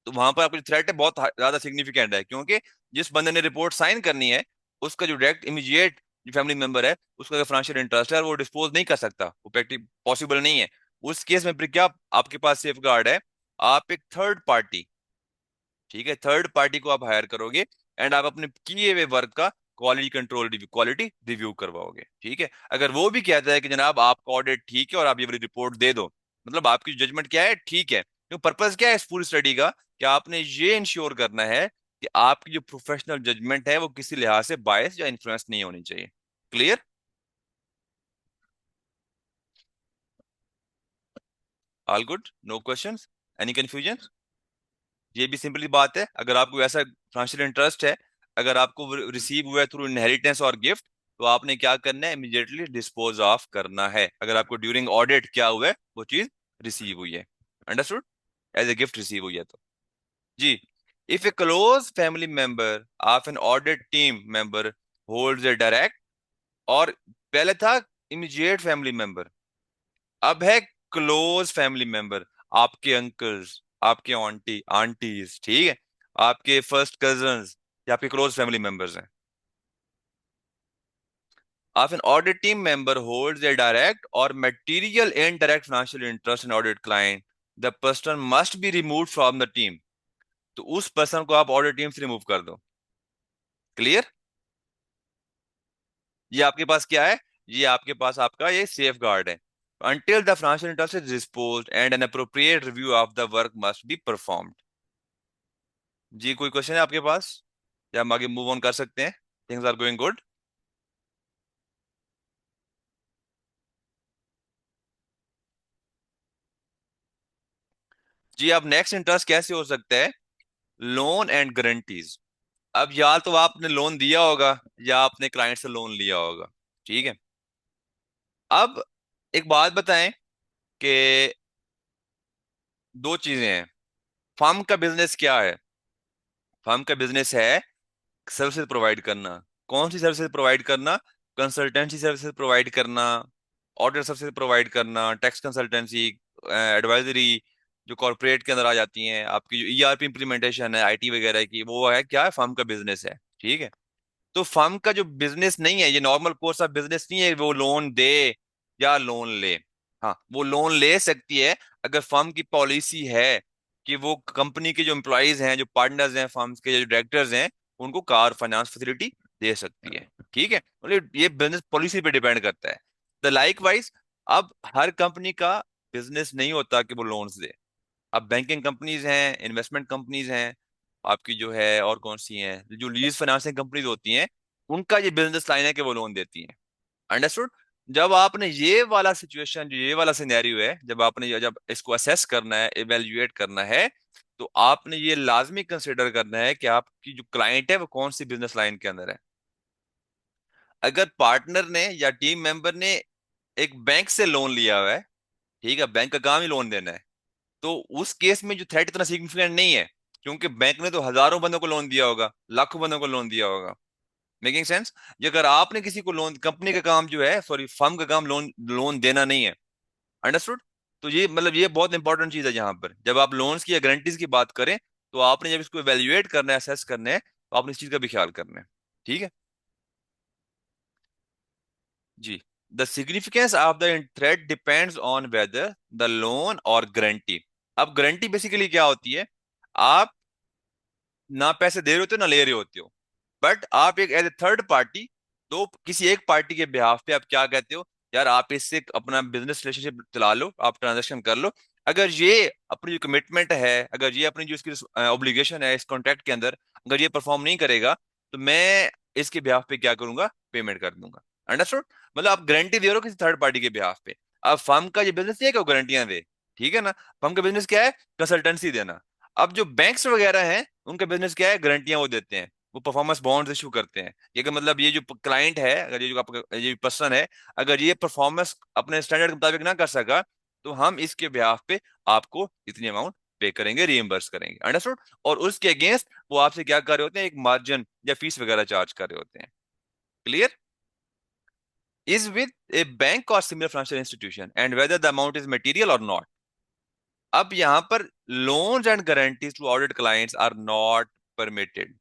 A: तो वहां पर आपकी थ्रेट है बहुत ज्यादा सिग्निफिकेंट है, क्योंकि जिस बंदे ने रिपोर्ट साइन करनी है, उसका जो डायरेक्ट इमीडिएट जो फैमिली मेंबर है, उसका अगर फाइनेंशियल इंटरेस्ट है और वो डिस्पोज नहीं कर सकता, वो प्रैक्टिक पॉसिबल नहीं है, उस केस में फिर क्या आपके पास सेफ गार्ड है, आप एक थर्ड पार्टी, ठीक है, थर्ड पार्टी को आप हायर करोगे, एंड आप अपने किए हुए वर्क का क्वालिटी रिव्यू करवाओगे। ठीक है, अगर वो भी कहता है कि जनाब आपका ऑडिट ठीक है और आप ये वाली रिपोर्ट दे दो, मतलब आपकी जजमेंट क्या है, ठीक है, क्योंकि पर्पस क्या है इस पूरी स्टडी का, कि आपने ये इंश्योर करना है कि आपकी जो प्रोफेशनल जजमेंट है वो किसी लिहाज से बायस या इन्फ्लुएंस नहीं होनी चाहिए। Clear? All good, no questions, any confusion? ये भी सिंपली बात है, अगर आपको ऐसा फाइनेंशियल इंटरेस्ट है, अगर आपको रिसीव हुआ है थ्रू इनहेरिटेंस और गिफ्ट, तो आपने क्या करना है, इमीडिएटली डिस्पोज ऑफ करना है, अगर आपको ड्यूरिंग ऑडिट क्या हुआ है, वो चीज रिसीव हुई है। Understood, as a gift receive हुई है तो। जी, if a close family member of an audit team member holds a direct, और पहले था इमीडिएट फैमिली मेंबर, अब है क्लोज फैमिली मेंबर, आपके अंकल्स, आपके आंटीज, ठीक है, आपके फर्स्ट कजन्स, या आपके क्लोज फैमिली मेंबर्स हैं। If an audit team member holds a direct or material indirect financial interest in audit client, the person must be removed from the team। तो उस person को आप ऑडिट टीम से remove कर दो। Clear? ये आपके पास क्या है, ये आपके पास आपका ये सेफ गार्ड है। Until the financial interest is disposed and an appropriate review of the work must be performed। जी कोई क्वेश्चन है आपके पास, या हम आगे मूव ऑन कर सकते हैं? Things are going good. जी अब नेक्स्ट इंटरेस्ट कैसे हो सकता है, लोन एंड गारंटीज। अब या तो आपने लोन दिया होगा, या आपने क्लाइंट से लोन लिया होगा। ठीक है, अब एक बात बताएं कि दो चीजें हैं। फर्म का बिजनेस क्या है? फर्म का बिजनेस है सर्विसेज प्रोवाइड करना। कौन सी सर्विसेज प्रोवाइड करना? कंसल्टेंसी सर्विसेज प्रोवाइड करना, ऑडिट सर्विसेज प्रोवाइड करना, टैक्स कंसल्टेंसी, एडवाइजरी, जो कॉर्पोरेट के अंदर आ जाती हैं, आपकी जो ईआरपी इंप्लीमेंटेशन है आईटी वगैरह की, वो है क्या है, फर्म का बिजनेस है। ठीक है, तो फर्म का जो बिजनेस नहीं है, ये नॉर्मल कोर्स ऑफ बिजनेस नहीं है वो लोन दे या लोन ले। हाँ, वो लोन ले सकती है अगर फर्म की पॉलिसी है कि वो कंपनी के जो एम्प्लॉयज हैं, जो पार्टनर्स हैं, फर्म के जो डायरेक्टर्स हैं, उनको कार फाइनेंस फैसिलिटी दे सकती है। ठीक है, मतलब ये बिजनेस पॉलिसी पे डिपेंड करता है। द लाइक वाइज, अब हर कंपनी का बिजनेस नहीं होता कि वो लोन्स दे। अब बैंकिंग कंपनीज हैं, इन्वेस्टमेंट कंपनीज हैं, आपकी जो है और कौन सी हैं, जो लीज फाइनेंसिंग कंपनीज होती हैं, उनका ये बिजनेस लाइन है कि वो लोन देती हैं। अंडरस्टूड। जब आपने ये वाला सिचुएशन, जो ये वाला सिनेरियो है, जब इसको असेस करना है, इवेल्युएट करना है, तो आपने ये लाजमी कंसिडर करना है कि आपकी जो क्लाइंट है वो कौन सी बिजनेस लाइन के अंदर है। अगर पार्टनर ने या टीम मेंबर ने एक बैंक से लोन लिया हुआ है, ठीक है, बैंक का काम ही लोन देना है, तो उस केस में जो थ्रेट इतना सिग्निफिकेंट नहीं है, क्योंकि बैंक ने तो हजारों बंदों को लोन दिया होगा, लाखों बंदों को लोन दिया होगा। Making sense. ये अगर आपने किसी को लोन, कंपनी का काम जो है, सॉरी फर्म का काम लोन लोन देना नहीं है। अंडरस्टूड। तो ये मतलब ये बहुत इंपॉर्टेंट चीज है, जहां पर जब आप लोन्स की या गारंटीज की बात करें, तो आपने जब इसको एवेल्युएट करना है, असेस करना है, तो आपने इस चीज का भी ख्याल करना है। ठीक है जी। The significance of the threat depends on whether the loan और गारंटी। अब गारंटी बेसिकली क्या होती है? आप ना पैसे दे रहे होते हो, ना ले रहे होते हो, बट आप एक एज ए थर्ड पार्टी, तो किसी एक पार्टी के बिहाफ पे आप क्या कहते हो, यार आप इससे अपना बिजनेस रिलेशनशिप चला लो, आप ट्रांजेक्शन कर लो। अगर ये अपनी जो कमिटमेंट है, अगर ये अपनी जो इसकी ऑब्लिगेशन है इस कॉन्ट्रैक्ट के अंदर, अगर ये परफॉर्म नहीं करेगा, तो मैं इसके बिहाफ पे क्या करूंगा, पेमेंट कर दूंगा। अंडरस्टूड। मतलब आप गारंटी दे रहे हो किसी थर्ड पार्टी के बिहाफ पे। अब फर्म का ये बिजनेस नहीं है कि वो गारंटियां दे, ठीक है ना। फर्म का बिजनेस क्या है? कंसल्टेंसी देना। अब जो बैंक्स वगैरह हैं, उनका बिजनेस क्या है? गारंटियां वो देते हैं, वो परफॉर्मेंस बॉन्ड्स इशू करते हैं। ये का मतलब ये जो क्लाइंट है, अगर ये जो आपका ये पर्सन है, अगर ये परफॉर्मेंस अपने स्टैंडर्ड के मुताबिक ना कर सका, तो हम इसके ब्याह पे आपको इतनी अमाउंट पे करेंगे, रिइम्बर्स करेंगे। अंडरस्टूड। और उसके अगेंस्ट वो आपसे क्या कर रहे होते हैं? एक मार्जिन या फीस वगैरह चार्ज कर रहे होते हैं। Clear? Is with a bank और similar financial institution and whether the amount is material और नॉट। अब यहां पर loans and guarantees to audit clients are not permitted.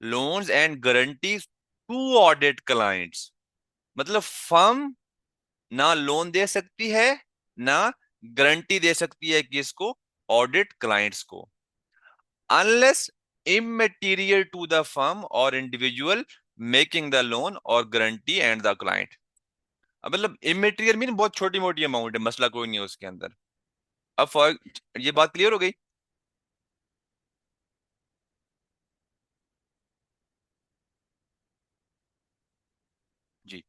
A: Loans and guarantees to audit clients, मतलब फर्म ना loan दे सकती है, ना गारंटी दे सकती है किसको? ऑडिट क्लाइंट्स को, unless immaterial to the firm or individual making the loan or guarantee and the client। अब मतलब इमेटीरियल मीन बहुत छोटी मोटी अमाउंट है, मसला कोई नहीं है उसके अंदर। अब फॉर, ये बात क्लियर हो गई? जी।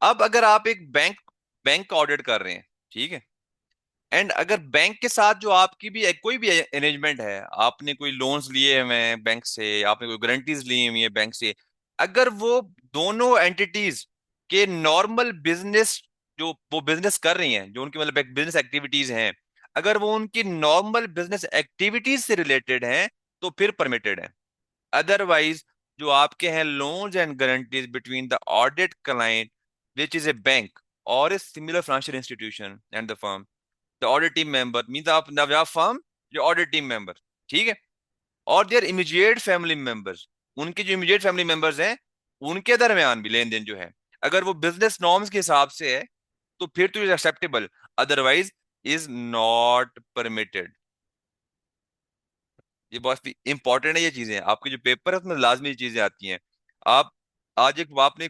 A: अब अगर आप एक बैंक बैंक का ऑडिट कर रहे हैं, ठीक है, एंड अगर बैंक के साथ जो आपकी भी कोई भी अरेंजमेंट है, आपने कोई लोन्स लिए हुए हैं बैंक से, आपने कोई गारंटीज ली हुई है बैंक से, अगर वो दोनों एंटिटीज के नॉर्मल बिजनेस, जो वो बिजनेस कर रही हैं, जो उनकी मतलब एक बिजनेस एक्टिविटीज हैं, अगर वो उनकी नॉर्मल बिजनेस एक्टिविटीज से रिलेटेड हैं, तो फिर परमिटेड है। अदरवाइज जो आपके हैं loans and guarantees between the audit client which is a bank और a similar financial institution and the firm, the audit team member mean आप नया फर्म, जो ऑडिट टीम मेंबर, ठीक है, और देयर इमीडिएट फैमिली मेंबर्स, उनके जो immediate family members हैं, उनके दरमियान भी लेन देन जो है, अगर वो बिजनेस नॉर्म्स के हिसाब से है, तो फिर तो is acceptable, otherwise is not permitted. ये बहुत इंपॉर्टेंट है, ये चीजें आपके जो पेपर है उसमें लाजमी चीजें आती हैं। आप आज एक आपने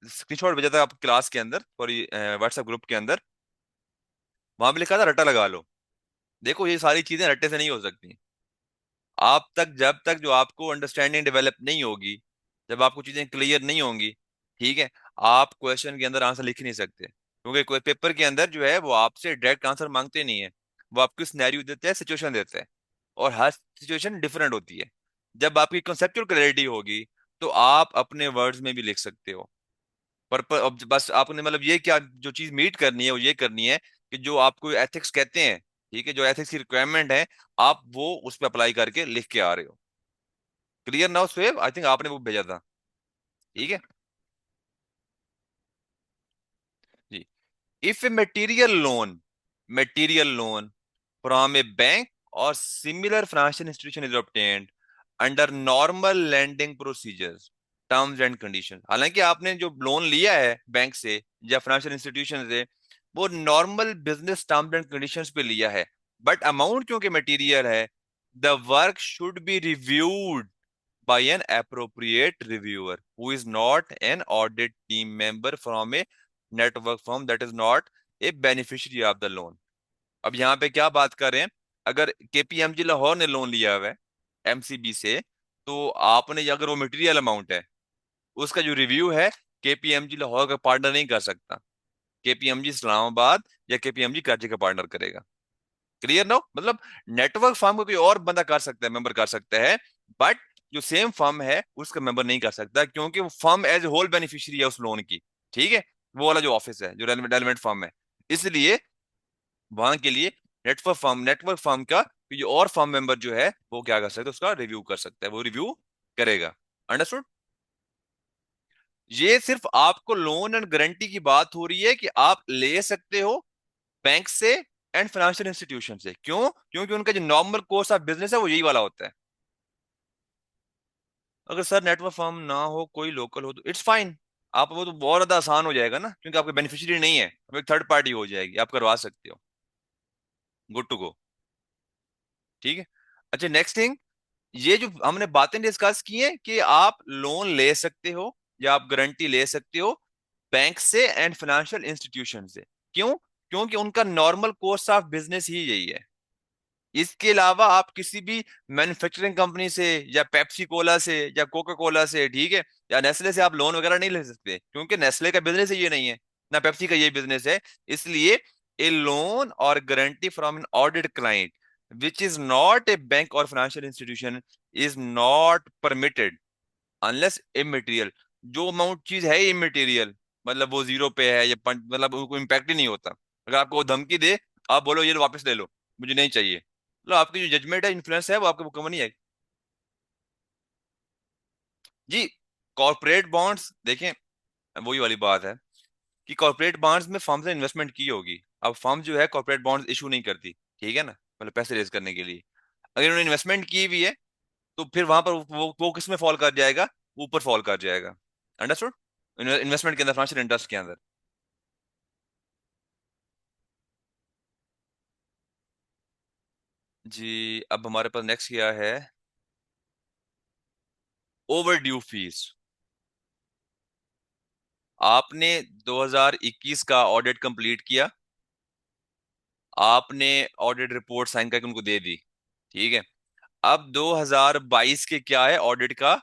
A: स्क्रीनशॉट भेजा था आप क्लास के अंदर, सॉरी व्हाट्सएप ग्रुप के अंदर, वहां पे लिखा था रट्टा लगा लो। देखो ये सारी चीजें रट्टे से नहीं हो सकती। आप तक जब तक जो आपको अंडरस्टैंडिंग डेवलप नहीं होगी, जब आपको चीजें क्लियर नहीं होंगी, ठीक है, आप क्वेश्चन के अंदर आंसर लिख ही नहीं सकते, क्योंकि कोई पेपर के अंदर जो है वो आपसे डायरेक्ट आंसर मांगते नहीं है, वो आपको सिनेरियो देते हैं, सिचुएशन देते हैं, और हर सिचुएशन डिफरेंट होती है। जब आपकी कॉन्सेप्चुअल क्लैरिटी होगी, तो आप अपने वर्ड्स में भी लिख सकते हो। पर अब बस आपने मतलब ये क्या जो चीज मीट करनी है वो ये करनी है कि जो आपको एथिक्स कहते हैं, ठीक है, जो एथिक्स की रिक्वायरमेंट है, आप वो उस पर अप्लाई करके लिख के आ रहे हो। क्लियर नाउ स्वेब? आई थिंक आपने वो भेजा था। ठीक है जी। If a material loan from a bank और similar financial institution is obtained under normal lending procedures, terms and condition, हालांकि आपने जो लोन लिया है बैंक से या फाइनेंशियल इंस्टीट्यूशन से, वो normal business terms and conditions पे लिया है, बट अमाउंट क्योंकि मटेरियल है, the work should be reviewed by an appropriate reviewer who is not an audit team member from a network firm that is not a beneficiary of the loan। अब यहाँ पे क्या बात कर रहे हैं? अगर केपीएमजी लाहौर ने लोन लिया हुआ है एमसीबी से, तो आपने अगर वो मटेरियल अमाउंट है, उसका जो रिव्यू है केपीएमजी लाहौर का पार्टनर नहीं कर सकता, केपीएमजी इस्लामाबाद या केपीएमजी कराची का पार्टनर करेगा। Clear no? मतलब नेटवर्क फर्म को कोई और बंदा कर सकता है, मेंबर कर सकता है, बट जो सेम फर्म है उसका मेंबर नहीं कर सकता, क्योंकि वो फर्म एज होल बेनिफिशियरी है उस लोन की। ठीक है, वो वाला जो ऑफिस है, जो रेलिवेंट फर्म है, इसलिए वहां के लिए नेटवर्क फर्म का जो और फर्म मेंबर जो है वो क्या कर सकता है, उसका रिव्यू कर सकता है, वो रिव्यू करेगा। अंडरस्टूड? ये सिर्फ आपको लोन एंड गारंटी की बात हो रही है कि आप ले सकते हो बैंक से एंड फाइनेंशियल इंस्टीट्यूशन से। क्यों? क्योंकि उनका जो नॉर्मल कोर्स ऑफ बिजनेस है वो यही वाला होता है। अगर सर नेटवर्क फर्म ना हो, कोई लोकल हो, तो इट्स फाइन। आप वो तो बहुत ज्यादा आसान हो जाएगा ना, क्योंकि आपके बेनिफिशियरी नहीं है, अब एक थर्ड पार्टी हो जाएगी, आप करवा सकते हो। Good to go. ठीक है। अच्छा, नेक्स्ट थिंग, ये जो हमने बातें डिस्कस की हैं कि आप लोन ले सकते हो या आप गारंटी ले सकते हो बैंक से एंड फाइनेंशियल इंस्टीट्यूशन से। क्यों? क्योंकि उनका नॉर्मल कोर्स ऑफ बिजनेस ही यही है। इसके अलावा आप किसी भी मैन्युफैक्चरिंग कंपनी से या पेप्सी कोला से या कोका कोला से, ठीक है, या नेस्ले से आप लोन वगैरह नहीं ले सकते, क्योंकि नेस्ले का बिजनेस ये नहीं है, ना पेप्सी का ये बिजनेस है। इसलिए ए लोन और guarantee from an audit client which is not a bank और financial institution is not permitted unless immaterial. जो अमाउंट चीज है इमटेरियल, मतलब वो जीरो पे है या मतलब उनको इम्पैक्ट ही नहीं होता। अगर आपको वो धमकी दे, आप बोलो ये लो वापस ले लो, मुझे नहीं चाहिए, मतलब आपकी जो जजमेंट है, इन्फ्लुएंस है, वो आपके मुकम्मल नहीं है। जी, कॉर्पोरेट बॉन्ड्स देखें, वही वाली बात है कि कॉर्पोरेट बॉन्ड्स में फर्म से इन्वेस्टमेंट की होगी। अब फर्म जो है कॉर्पोरेट बॉन्ड्स इशू नहीं करती, ठीक है ना, मतलब पैसे रेज करने के लिए। अगर उन्होंने इन्वेस्टमेंट की हुई है, तो फिर वहां पर वो किस में फॉल कर जाएगा? ऊपर फॉल कर जाएगा। अंडरस्टूड? इन्वेस्टमेंट के अंदर, फाइनेंशियल इंटरेस्ट के अंदर। जी, अब हमारे पास नेक्स्ट क्या है? Over due fees. आपने 2021 का ऑडिट कंप्लीट किया, आपने ऑडिट रिपोर्ट साइन करके उनको दे दी, ठीक है। अब 2022 के क्या है, ऑडिट का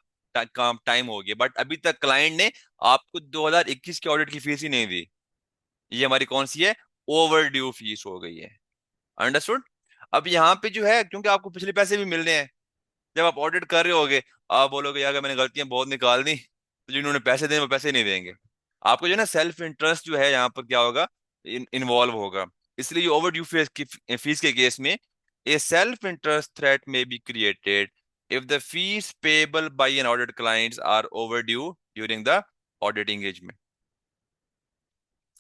A: काम टाइम हो गया, बट अभी तक क्लाइंट ने आपको 2021 के ऑडिट की फीस ही नहीं दी। ये हमारी कौन सी है? ओवर ड्यू फीस हो गई है। अंडरस्टूड? अब यहाँ पे जो है, क्योंकि आपको पिछले पैसे भी मिलने हैं, जब आप ऑडिट कर रहे होगे, आप बोलोगे यार मैंने गलतियां बहुत निकाल दी, तो जिन्होंने पैसे दें वो पैसे नहीं देंगे। आपको जो है ना, सेल्फ इंटरेस्ट जो है यहाँ पर क्या होगा, इन्वॉल्व होगा। इसलिए ओवर ड्यू फीस के केस में a self interest threat may be created if the fees payable by an audit clients are over due during the audit engagement.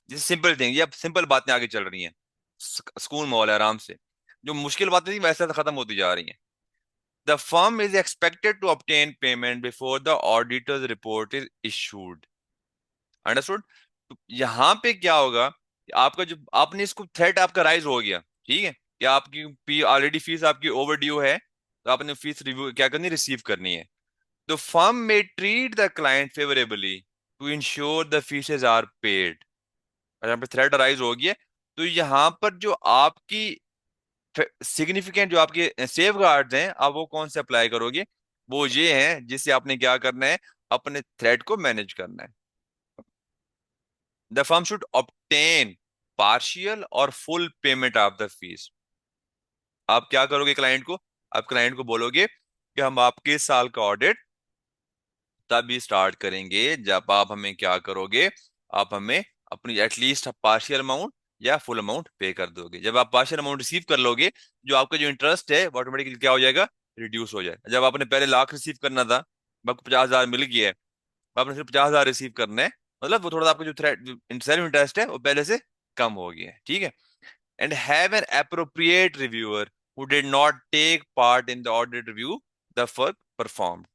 A: ये सिंपल थिंग, ये अब सिंपल बातें आगे चल रही हैं, सुकून मौल है, आराम से। जो मुश्किल बातें थी वैसे तो खत्म होती जा रही हैं। The firm is expected to obtain payment before the auditor's report is issued. Understood? तो यहाँ पे क्या होगा कि आपका जो आपने इसको थ्रेट आपका राइज हो गया, ठीक है, कि आपकी फी ऑलरेडी, फीस आपकी ओवर ड्यू है, तो आपने फीस रिव्यू क्या करनी, रिसीव करनी है। तो firm may treat the client favourably to ensure the fees are paid. यहाँ पे थ्रेट राइज हो गया, तो यहाँ पर जो आपकी सिग्निफिकेंट जो आपके सेफ गार्ड्स हैं, आप वो कौन से अप्लाई करोगे? वो ये हैं जिससे आपने क्या करना है, अपने थ्रेड को मैनेज करना है। The firm should obtain partial और full payment of the fees. आप क्या करोगे क्लाइंट को? आप क्लाइंट को बोलोगे कि हम आपके इस साल का ऑडिट तभी स्टार्ट करेंगे जब आप हमें क्या करोगे, आप हमें अपनी एटलीस्ट पार्शियल अमाउंट या फुल अमाउंट पे कर दोगे। जब आप पार्शियल अमाउंट रिसीव कर लोगे, जो आपका जो इंटरेस्ट है वो ऑटोमेटिकली क्या हो जाएगा, रिड्यूस हो जाएगा। जब आपने पहले लाख रिसीव करना था, अब आपको 50,000 मिल गया है, अब आपने सिर्फ 50,000 रिसीव करना है, मतलब वो थोड़ा सा आपका जो सेल्फ इंटरेस्ट है वो पहले से कम हो गया है, ठीक है। And have an appropriate reviewer who did not take part in the audit review the work perform.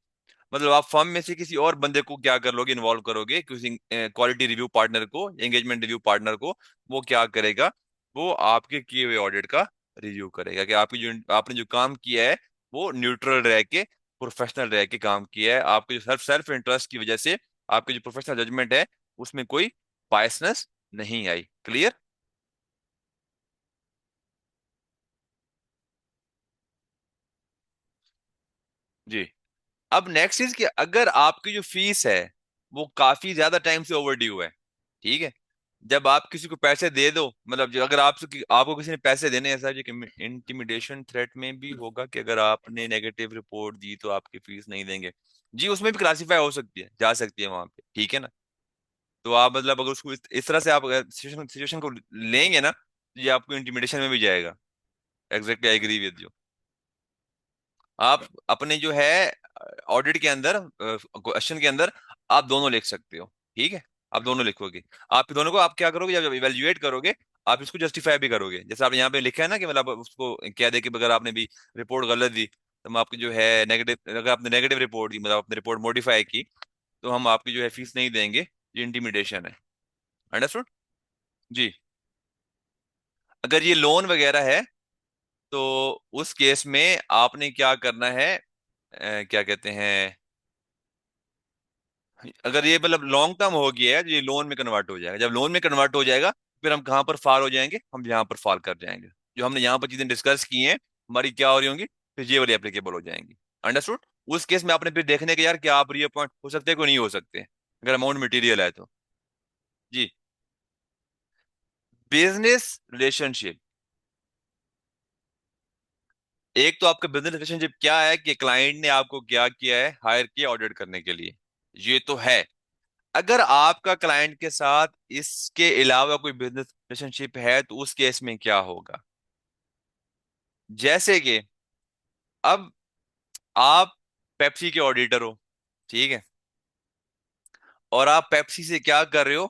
A: मतलब आप फर्म में से किसी और बंदे को क्या कर लोगे, इन्वॉल्व करोगे, किसी क्वालिटी रिव्यू पार्टनर को, एंगेजमेंट रिव्यू पार्टनर को। वो क्या करेगा, वो आपके किए हुए ऑडिट का रिव्यू करेगा कि आपकी जो आपने जो काम किया है वो न्यूट्रल रह के, प्रोफेशनल रह के काम किया है। आपके जो सेल्फ सेल्फ इंटरेस्ट की वजह से आपकी जो प्रोफेशनल जजमेंट है उसमें कोई बायसनेस नहीं आई। क्लियर? जी। अब नेक्स्ट चीज कि अगर आपकी जो फीस है वो काफी ज्यादा टाइम से ओवर ड्यू है, ठीक है, जब आप किसी को पैसे दे दो, मतलब जो अगर आपको किसी ने पैसे देने, ऐसा जो इंटिमिडेशन थ्रेट में भी होगा कि अगर आपने नेगेटिव रिपोर्ट दी तो आपकी फीस नहीं देंगे। जी, उसमें भी क्लासीफाई हो सकती है, जा सकती है वहां पे, ठीक है ना। तो आप मतलब अगर उसको इस तरह से आप सिचुएशन को लेंगे ना, तो ये आपको इंटिमिडेशन में भी जाएगा। Exactly, I agree with you. आप अपने जो है ऑडिट के अंदर, क्वेश्चन के अंदर आप दोनों लिख सकते हो, ठीक है। आप दोनों लिखोगे, आप दोनों को आप क्या करोगे जब इवेल्युएट करोगे, आप इसको जस्टिफाई भी करोगे। जैसे आप यहाँ पे लिखा है ना कि मतलब उसको क्या दे कि अगर आपने भी रिपोर्ट गलत दी तो हम आपकी जो है नेगेटिव, अगर आपने नेगेटिव रिपोर्ट दी, मतलब आपने रिपोर्ट मॉडिफाई की, तो हम आपकी जो है फीस नहीं देंगे। ये इंटिमिडेशन है। अंडरस्टूड। जी। अगर ये लोन वगैरह है तो उस केस में आपने क्या करना है, क्या कहते हैं, अगर ये मतलब लॉन्ग टर्म हो गया है तो ये लोन में कन्वर्ट हो जाएगा। जब लोन में कन्वर्ट हो जाएगा फिर हम कहाँ पर फाल हो जाएंगे, हम यहाँ पर फाल कर जाएंगे। जो हमने यहाँ पर चीजें डिस्कस की हैं हमारी क्या हो रही होंगी, फिर ये वाली एप्लीकेबल हो जाएंगी। अंडरस्टूड। उस केस में आपने फिर देखने के यार क्या आप ये पॉइंट हो सकते हैं कि नहीं हो सकते, अगर अमाउंट मटेरियल है तो। जी। बिजनेस रिलेशनशिप, एक तो आपका बिजनेस रिलेशनशिप क्या है कि क्लाइंट ने आपको क्या किया है, हायर किया ऑडिट करने के लिए, ये तो है। अगर आपका क्लाइंट के साथ इसके अलावा कोई बिजनेस रिलेशनशिप है तो उस केस में क्या होगा। जैसे कि अब आप पेप्सी के ऑडिटर हो, ठीक है, और आप पेप्सी से क्या कर रहे हो,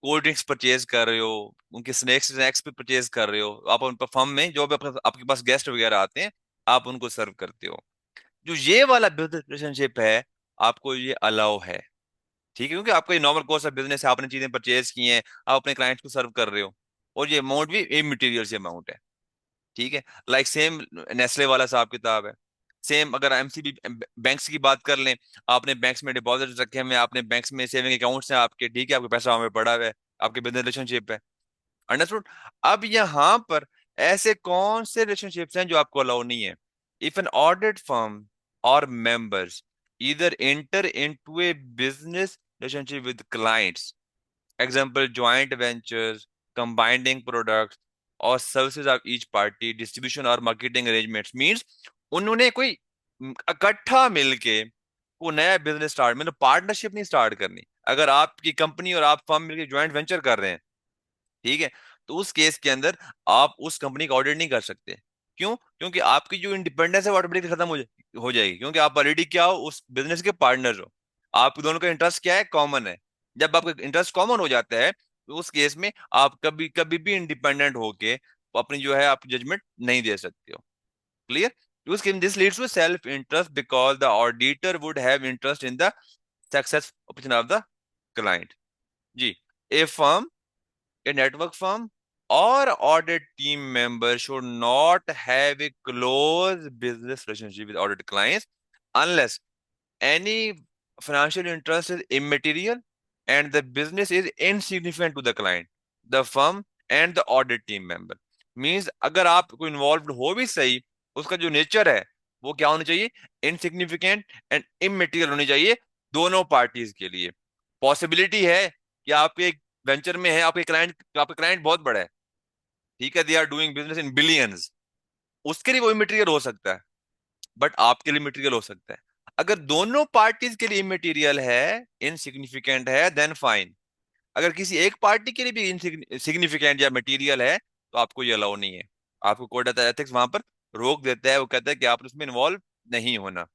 A: कोल्ड ड्रिंक्स परचेज कर रहे हो, उनके स्नैक्स स्नैक्स भी परचेज कर रहे हो, आप उन फर्म में जो भी आपके पास गेस्ट वगैरह आते हैं आप उनको सर्व करते हो। जो ये वाला बिजनेस रिलेशनशिप है आपको ये अलाउ है, ठीक है, क्योंकि आपका ये नॉर्मल कोर्स ऑफ बिजनेस है, आपने चीजें परचेज की हैं, आप अपने क्लाइंट्स को सर्व कर रहे हो, और ये अमाउंट भी इमटेरियल से अमाउंट है, ठीक है। लाइक सेम नेस्ले वाला हिसाब किताब है। सेम अगर एमसीबी बैंक्स की बात कर लें, आपने बैंक्स में डिपॉजिट रखे हैं, आपने बैंक्स में सेविंग अकाउंट्स हैं आपके, ठीक है, आपका पैसा वहां पे पड़ा हुआ है, आपके बिजनेस रिलेशनशिप है। अंडरस्टूड। अब यहाँ पर ऐसे कौन से रिलेशनशिप्स हैं जो आपको अलाउ नहीं है। इफ एन ऑडिट फर्म और members either enter into a business relationship with clients, example joint ventures, combining products or services of each party, distribution or marketing arrangements, means उन्होंने कोई इकट्ठा मिलके को नया बिजनेस स्टार्ट, मतलब पार्टनरशिप नहीं start करनी। अगर आपकी कंपनी और आप फर्म मिलके ज्वाइंट वेंचर कर रहे हैं, ठीक है, तो उस केस के अंदर आप उस कंपनी का ऑडिट नहीं कर सकते। क्यों? क्योंकि आपकी जो इंडिपेंडेंस है वो ऑटोमेटिकली खत्म हो जाएगी, क्योंकि आप ऑलरेडी क्या हो, उस बिजनेस के पार्टनर हो। आप दोनों का इंटरेस्ट क्या है, कॉमन है। जब आपका इंटरेस्ट कॉमन हो जाता है तो उस केस में आप कभी कभी भी इंडिपेंडेंट होके अपनी जो है आप जजमेंट नहीं दे सकते हो। Clear? This leads to self interest because the auditor would have interest in the success of the client. जी। A firm, a network firm, or audit team member should not have a close business relationship with audit clients unless any financial interest is immaterial and the business is insignificant to the client, the firm, and the audit team member. Means अगर आप कोई involve हो भी सही, उसका जो nature है वो क्या होना चाहिए, इनसिग्निफिकेंट एंड इममेटीरियल होनी चाहिए दोनों पार्टीज के लिए। पॉसिबिलिटी है कि आपके एक वेंचर में है, आपके क्लाइंट बहुत बड़ा है, ठीक है, they are doing business in billions, उसके लिए वो इमटेरियल हो सकता है, बट आपके लिए मटेरियल हो सकता है। अगर दोनों पार्टीज के लिए इमटेरियल है, इनसिग्निफिकेंट है, देन फाइन। अगर किसी एक पार्टी के लिए भी इनसिग्निफिकेंट या मटेरियल है तो आपको ये अलाउ नहीं है। आपको कोड ऑफ एथिक्स वहां पर रोक देता है, वो कहता है कि आप उसमें इन्वॉल्व नहीं होना।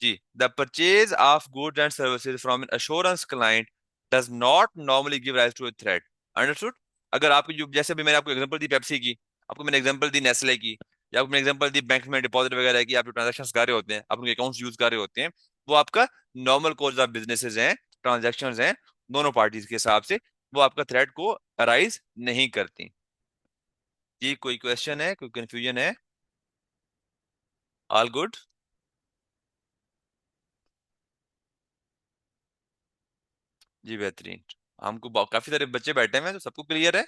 A: जी। The purchase of goods and services from an assurance client does not normally give rise to a threat. Understood. अगर आपकी जो, जैसे भी मैंने आपको एग्जांपल दी पेप्सी की, आपको मैंने एग्जांपल दी नेस्ले की, या आपको मैंने एग्जांपल दी बैंक में डिपॉजिट वगैरह की, आप जो ट्रांजेक्शन कर रहे होते हैं, आप उनके अकाउंट्स यूज कर रहे होते हैं, वो आपका नॉर्मल कोर्स ऑफ बिजनेसेस हैं, ट्रांजेक्शन हैं दोनों पार्टीज के हिसाब से, वो आपका थ्रेट को अराइज नहीं करती। जी, कोई क्वेश्चन है, कोई कंफ्यूजन है? All good. जी, बेहतरीन। हमको काफी सारे बच्चे बैठे हुए हैं तो सबको क्लियर है।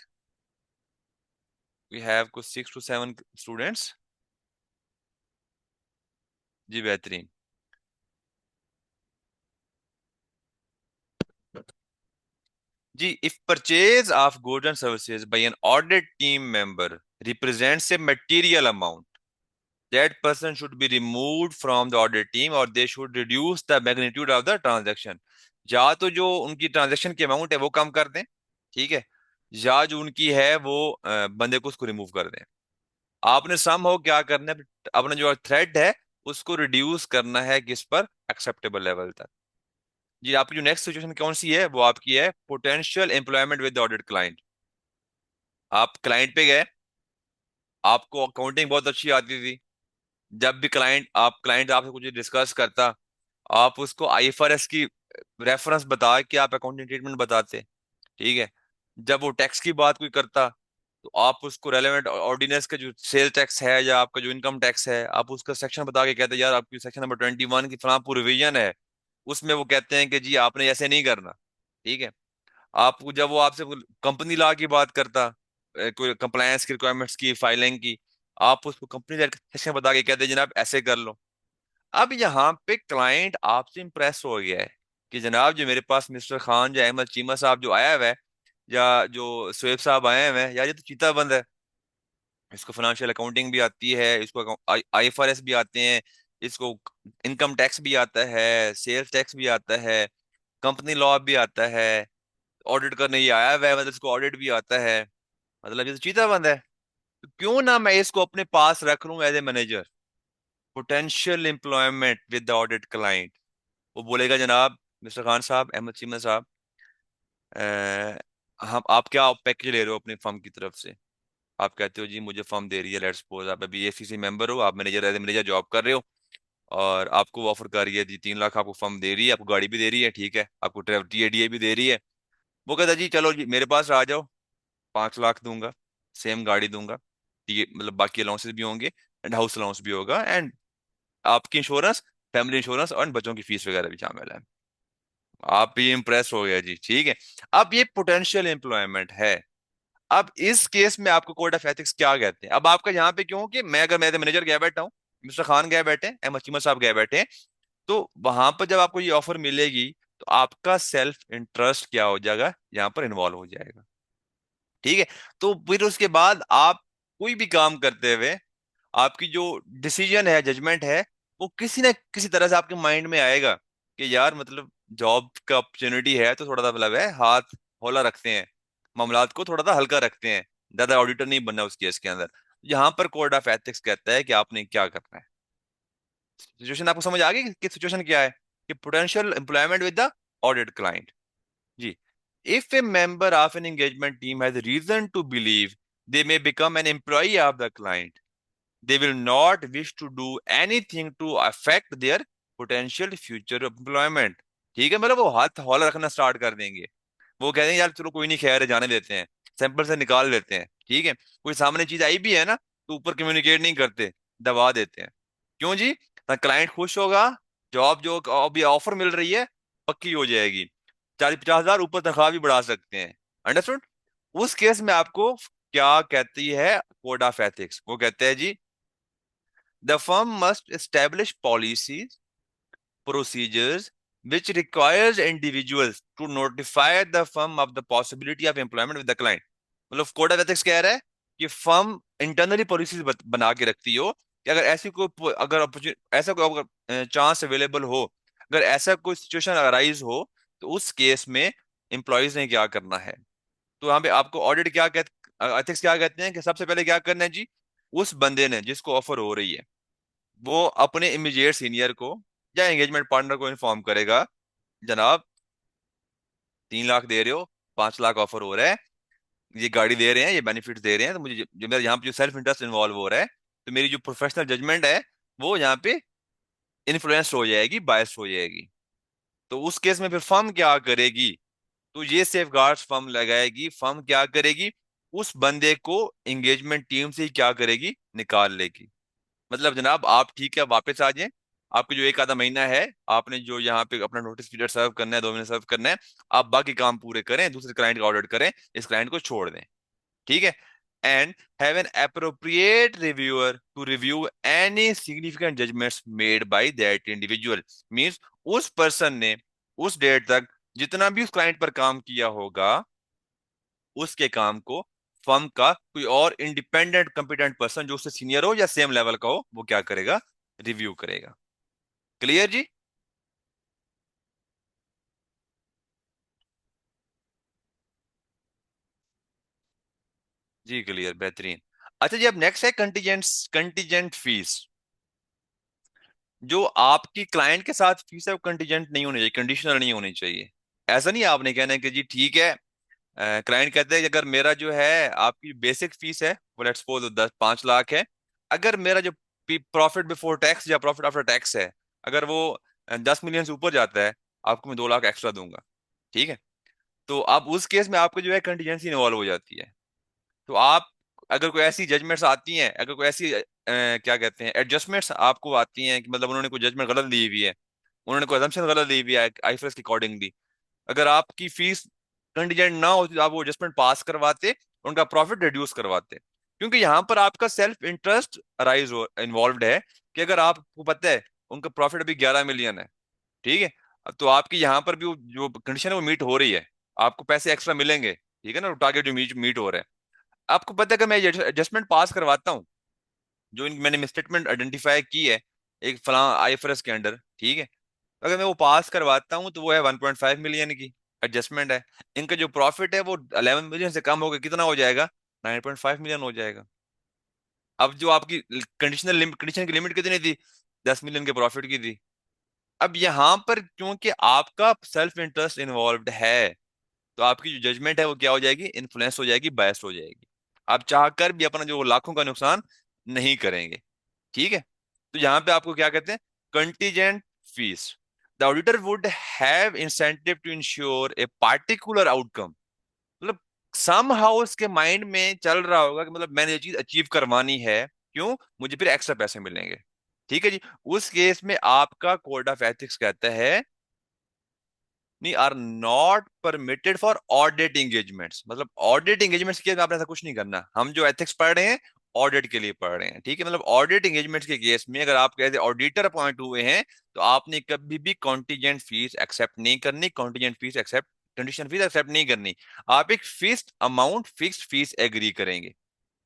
A: वी हैव कुछ 6 to 7 स्टूडेंट्स। जी, बेहतरीन। जी, if purchase of goods and services by an audit team member represents a material amount, that person should be removed from the audit team or they should reduce the magnitude of the transaction। या तो जो उनकी transaction की amount है वो कम कर दें, ठीक है, या जो उनकी है वो बंदे को उसको रिमूव कर दें। आपने सम हो क्या करना है, अपना जो थ्रेड है उसको रिड्यूस करना है किस पर, एक्सेप्टेबल लेवल तक। जी, आपकी जो नेक्स्ट सिचुएशन कौन सी है, वो आपकी है potential employment with audit client. आप क्लाइंट पे गए, आपको अकाउंटिंग बहुत अच्छी आती थी, जब भी क्लाइंट आपसे कुछ डिस्कस करता, आप उसको आईएफआरएस की रेफरेंस बता के आप अकाउंटिंग ट्रीटमेंट बताते, ठीक है। जब वो टैक्स की बात कोई करता, तो आप उसको रेलेवेंट ऑर्डिनेंस का जो सेल टैक्स है या आपका जो इनकम टैक्स है, आप उसका सेक्शन बता के कहते यार आपकी सेक्शन नंबर 21 की फलां प्रोविजन है, उसमें वो कहते हैं कि जी आपने ऐसे नहीं करना, ठीक है। आपको जब वो आपसे कंपनी लॉ की बात करता, कोई कंप्लायंस की रिक्वायरमेंट्स की फाइलिंग की, आप उसको कंपनी सेक्शन बता के कहते जनाब ऐसे कर लो। अब यहाँ पे क्लाइंट आपसे इंप्रेस हो गया है कि जनाब जो मेरे पास मिस्टर खान जो अहमद चीमा साहब जो आया हुआ है, या जो सुहेब साहब आए हुए हैं, यार ये तो चीता बंद है, इसको फाइनेंशियल अकाउंटिंग भी आती है, इसको आईएफआरएस भी आते हैं, इसको इनकम टैक्स भी आता है, सेल्स टैक्स भी आता है, कंपनी लॉ भी आता है, ऑडिट करने ये आया हुआ है, मतलब इसको ऑडिट भी आता है, मतलब ये तो चीता बंद है। तो क्यों ना मैं इसको अपने पास रख लूं as a manager, potential employment with the audit client. वो बोलेगा जनाब मिस्टर खान साहब, अहमद चीमा साहब, हम आप क्या पैकेज ले रहे हो अपनी फर्म की तरफ से। आप कहते हो जी मुझे फर्म दे रही है, लेट्स सपोज आप अभी एसीसी मेंबर हो, आप मैनेजर एज मैनेजर जॉब कर रहे हो, और आपको ऑफर कर रही है जी 3 लाख आपको फर्म दे रही है, आपको गाड़ी भी दे रही है, ठीक है, आपको ट्रेवल टीएडीए भी दे रही है। वो कहता है जी चलो जी मेरे पास आ जाओ, 5 लाख दूंगा, सेम गाड़ी दूंगा, मतलब बाकी अलाउंसेस भी होंगे एंड हाउस अलाउंस भी होगा एंड आपकी इंश्योरेंस, फैमिली इंश्योरेंस और बच्चों की फीस वगैरह भी शामिल है। आप भी इम्प्रेस हो गया जी, ठीक है। अब ये पोटेंशियल एम्प्लॉयमेंट है। अब इस केस में आपको कोड ऑफ एथिक्स क्या कहते हैं, अब आपका यहाँ पे क्यों कि मैं अगर मेरे मैनेजर गया बैठा हूँ, मिस्टर खान गए बैठे हैं, अहमद चीमा साहब गए बैठे हैं, तो वहां पर जब आपको ये ऑफर मिलेगी, तो आपका सेल्फ इंटरेस्ट क्या हो जाएगा, यहाँ पर इन्वॉल्व हो जाएगा, ठीक है। तो फिर उसके बाद आप कोई भी काम करते हुए आपकी जो डिसीजन है, जजमेंट है, वो किसी न किसी तरह से आपके माइंड में आएगा कि यार मतलब जॉब का अपॉर्चुनिटी है तो थोड़ा सा मतलब है हाथ हौला रखते हैं, मामलात को थोड़ा सा हल्का रखते हैं, ज्यादा ऑडिटर नहीं बनना उस केस के अंदर। यहाँ पर कोड ऑफ एथिक्स कहता है कि आपने क्या करना है। सिचुएशन आपको समझ आ गई कि सिचुएशन क्या है, कि potential employment with the audit client. जी, if a member of an engagement team has reason to believe they may become an employee of the client, they will not wish to do anything to affect their potential future employment। ठीक है, मतलब वो हाथ हौला रखना start कर देंगे, वो कह देंगे यार चलो कोई नहीं, खैर है, जाने देते हैं, सैंपल से निकाल लेते हैं, ठीक है, कोई सामने चीज आई भी है ना तो ऊपर कम्युनिकेट नहीं करते, दबा देते हैं। क्यों जी, क्लाइंट खुश होगा, जॉब जो अभी ऑफर मिल रही है पक्की हो जाएगी, 40-50 हजार ऊपर तनख्वाह भी बढ़ा सकते हैं। अंडरस्टूड। उस केस में आपको क्या कहती है कोड ऑफ एथिक्स, वो कहते हैं जी the firm must establish policies, procedures which requires individuals to notify the firm of the possibility of employment with the client। मतलब कोड ऑफ एथिक्स कह रहा है कि फर्म इंटरनली पॉलिसीज बना के रखती हो कि अगर ऐसी कोई अगर ऐसा कोई अगर चांस अवेलेबल हो, अगर ऐसा कोई सिचुएशन अराइज हो, तो उस केस में एम्प्लॉयज ने क्या करना है। तो यहाँ पे आपको ऑडिट क्या कहते, एथिक्स क्या कहते हैं कि सबसे पहले क्या करना है जी, उस बंदे ने जिसको ऑफर हो रही है, वो अपने इमीडिएट सीनियर को या एंगेजमेंट पार्टनर को इन्फॉर्म करेगा, जनाब 3 लाख दे रहे हो, 5 लाख ऑफर हो रहा है, ये गाड़ी दे रहे हैं, ये बेनिफिट दे रहे हैं, तो मुझे जो मेरा यहाँ पे जो सेल्फ इंटरेस्ट इन्वॉल्व हो रहा है, तो मेरी जो प्रोफेशनल जजमेंट है वो यहाँ पे इन्फ्लुएंस हो जाएगी, बायस हो जाएगी। तो उस केस में फिर फर्म क्या करेगी, तो ये सेफ गार्ड्स फर्म लगाएगी, फर्म क्या करेगी, उस बंदे को एंगेजमेंट टीम से ही क्या करेगी, निकाल लेगी। मतलब जनाब आप ठीक है वापस आ जाएं, आपके जो एक आधा महीना है, आपने जो यहाँ पे अपना नोटिस पीरियड सर्व करना है, 2 महीने सर्व करना है, आप बाकी काम पूरे करें, दूसरे क्लाइंट का ऑर्डर करें, इस क्लाइंट को छोड़ दें, ठीक है। And have an appropriate reviewer to review any significant judgments made by that individual. Means उस पर्सन ने उस डेट तक जितना भी उस क्लाइंट पर काम किया होगा, उसके काम को फर्म का कोई और इंडिपेंडेंट कंपिटेंट पर्सन जो उससे सीनियर हो या सेम लेवल का हो, वो क्या करेगा, रिव्यू करेगा। क्लियर जी? जी क्लियर, बेहतरीन। अच्छा जी, अब नेक्स्ट है कंटीजेंट। Contingent fees. जो आपकी क्लाइंट के साथ फीस है वो कंटीजेंट नहीं होनी चाहिए, कंडीशनल नहीं होनी चाहिए। ऐसा नहीं आपने कहना है कि जी ठीक है, क्लाइंट कहते हैं कि अगर मेरा जो है आपकी बेसिक फीस है वो लेट्स सपोज 5 लाख है, अगर मेरा जो प्रॉफिट बिफोर टैक्स या प्रॉफिट आफ्टर टैक्स है, अगर वो 10 मिलियन से ऊपर जाता है, आपको मैं 2 लाख एक्स्ट्रा दूंगा। ठीक है? तो अब उस केस में आपको जो है कंटीजेंसी इन्वॉल्व हो जाती है। तो आप, अगर कोई ऐसी जजमेंट्स आती हैं, अगर कोई ऐसी क्या कहते हैं एडजस्टमेंट्स आपको आती हैं कि मतलब उन्होंने कोई जजमेंट गलत ली हुई है, उन्होंने कोई assumption गलत ली हुई है आईफरस के अकॉर्डिंगली, अगर आपकी फीस कंटीजेंट ना होती तो आप वो एडजस्टमेंट पास करवाते, उनका प्रॉफिट रिड्यूस करवाते। क्योंकि यहाँ पर आपका सेल्फ इंटरेस्ट अराइज इन्वॉल्व है कि अगर आपको पता है उनका प्रॉफिट अभी 11 मिलियन है, ठीक है, तो आपकी यहाँ पर भी जो कंडीशन है वो मीट हो रही है, आपको पैसे एक्स्ट्रा मिलेंगे, ठीक है ना, टारगेट जो मीट मीट हो रहा है। आपको पता है कि मैं एडजस्टमेंट पास करवाता हूँ, जो मैंने मिसस्टेटमेंट आइडेंटिफाई की है एक फला आईएफआरएस के अंडर, ठीक है, अगर मैं वो पास करवाता हूँ तो वो है 1.5 मिलियन की एडजस्टमेंट है। इनका जो प्रॉफिट है वो 11 मिलियन से कम होकर कितना हो जाएगा, 9.5 मिलियन हो जाएगा। अब जो आपकी कंडीशनल लिमिट, कंडीशन की लिमिट कितनी थी, 10 मिलियन के प्रॉफिट की थी। अब यहाँ पर क्योंकि आपका सेल्फ इंटरेस्ट इन्वॉल्व है, तो आपकी जो जजमेंट है वो क्या हो जाएगी, इन्फ्लुएंस हो जाएगी, बायस्ड हो जाएगी। आप चाह कर भी अपना जो लाखों का नुकसान नहीं करेंगे। ठीक है? तो यहाँ पे आपको क्या कहते हैं, contingent fees. The auditor would have incentive to ensure a particular outcome. मतलब सम हाउ उसके माइंड में चल रहा होगा कि मतलब मैंने ये चीज अचीव करवानी है, क्यों, मुझे फिर एक्स्ट्रा पैसे मिलेंगे। ठीक है जी? उस केस में आपका कोड ऑफ एथिक्स कहता है नहीं, are not permitted for audit engagements. मतलब ऑडिट एंगेजमेंट्स के आपने ऐसा कुछ नहीं करना, हम जो एथिक्स पढ़ रहे हैं ऑडिट के लिए पढ़ रहे हैं। ठीक है? मतलब ऑडिट एंगेजमेंट्स के केस में अगर आप कहते ऑडिटर अपॉइंट हुए हैं, तो आपने कभी भी कॉन्टीजेंट फीस एक्सेप्ट नहीं करनी, contingent fees accept, condition fees accept नहीं करनी। आप एक fixed amount, fixed fees agree करेंगे।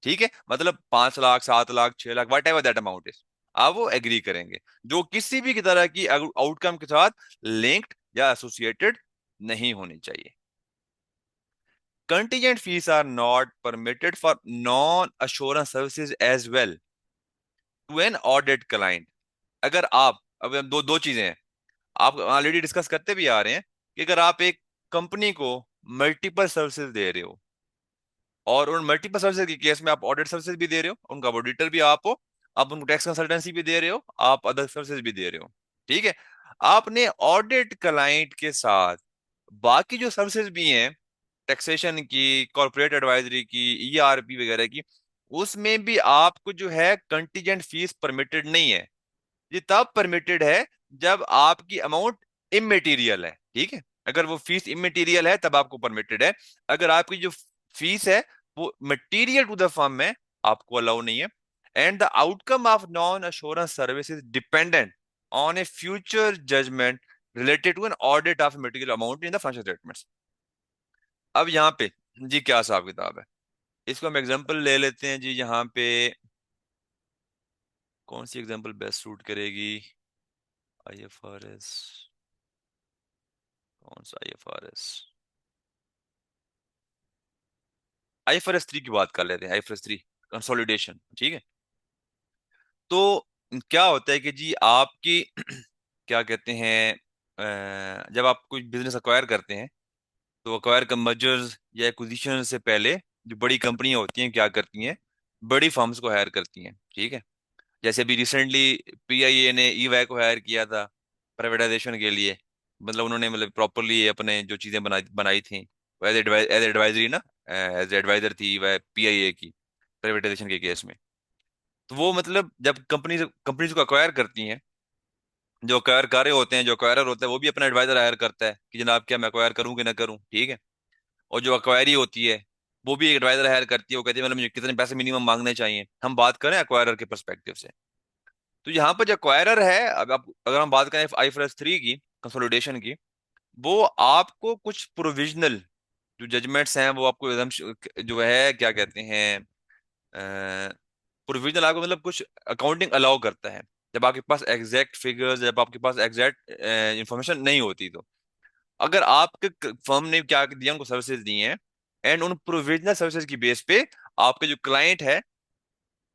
A: ठीक है? मतलब 5 lakh, 7 lakh, 6 lakh, whatever that amount is, आप वो एग्री करेंगे, जो किसी भी की तरह की आउटकम के साथ लिंक्ड या एसोसिएटेड नहीं होनी चाहिए। Contingent fees are not permitted for non assurance services as well to an audit client. अगर आप, अब हम दो दो चीजें हैं, आप ऑलरेडी डिस्कस करते भी आ रहे हैं कि अगर आप एक कंपनी को मल्टीपल सर्विसेज दे रहे हो, और उन मल्टीपल सर्विसेज के केस में आप ऑडिट सर्विसेज भी दे रहे हो, उनका ऑडिटर भी आप उनको टैक्स कंसल्टेंसी भी दे रहे हो, आप अदर सर्विसेज भी दे रहे हो। ठीक है? आपने ऑडिट क्लाइंट के साथ बाकी जो सर्विसेज भी हैं, टैक्सेशन की, कॉर्पोरेट एडवाइजरी की, ईआरपी वगैरह की, उसमें भी आपको जो है कंटीजेंट फीस परमिटेड नहीं है। ये तब परमिटेड है जब आपकी अमाउंट इमेटीरियल है। ठीक है? अगर वो फीस इमेटीरियल है तब आपको परमिटेड है। अगर आपकी जो फीस है वो मटीरियल टू द फर्म है, आपको अलाउ नहीं है। And the outcome of non assurance service is dependent on a future judgment related to an audit of material amount in the financial statements. अब यहाँ पे जी क्या हिसाब किताब है, इसको हम एग्जांपल ले लेते हैं जी। यहाँ पे कौन सी एग्जांपल बेस्ट सूट करेगी, आईएफआरएस, कौन सा आईएफआरएस, आईएफआरएस 3 की बात कर लेते हैं, आईएफआरएस 3 कंसोलिडेशन। ठीक है? तो क्या होता है कि जी आपकी क्या कहते हैं, जब आप कोई बिजनेस अक्वायर करते हैं, तो अक्वायर का मर्जर्स या एक्विजिशन से पहले जो बड़ी कंपनियां होती हैं क्या करती हैं, बड़ी फर्म्स को हायर करती हैं। ठीक है? जैसे अभी रिसेंटली पीआईए ने ईवाई को हायर किया था प्राइवेटाइजेशन के लिए। मतलब उन्होंने मतलब प्रॉपरली अपने जो चीजें बनाई बनाई थी, एज एडवाइजरी ना, एज एडवाइजर थी ईवाई पीआईए की प्राइवेटाइजेशन के केस में। तो वो मतलब जब कंपनीज को अक्वायर करती हैं, जो अक्वायर कर रहे होते हैं, जो अक्वायरर होता है वो भी अपना एडवाइजर हायर करता है कि जनाब क्या मैं अक्वायर करूं कि ना करूं। ठीक है? और जो अक्वायरी होती है वो भी एक एडवाइजर हायर करती है, वो कहती है मतलब मुझे कितने पैसे मिनिमम मांगने चाहिए। हम बात करें अक्वायरर के परस्पेक्टिव से, तो यहाँ पर जो एक्वायरर है, अब अगर हम बात करें आईफरस 3 की कंसोलिडेशन की, वो आपको कुछ प्रोविजनल जो जजमेंट्स हैं वो आपको एकदम जो है क्या कहते हैं, प्रोविजनल आपको मतलब कुछ अकाउंटिंग अलाउ करता है। जब आपके पास एग्जैक्ट फिगर्स, जब आपके पास एग्जैक्ट इंफॉर्मेशन नहीं होती, तो अगर आपके फर्म ने क्या दिया, उनको सर्विसेज दी हैं, एंड उन प्रोविजनल सर्विसेज की बेस पे आपके जो क्लाइंट है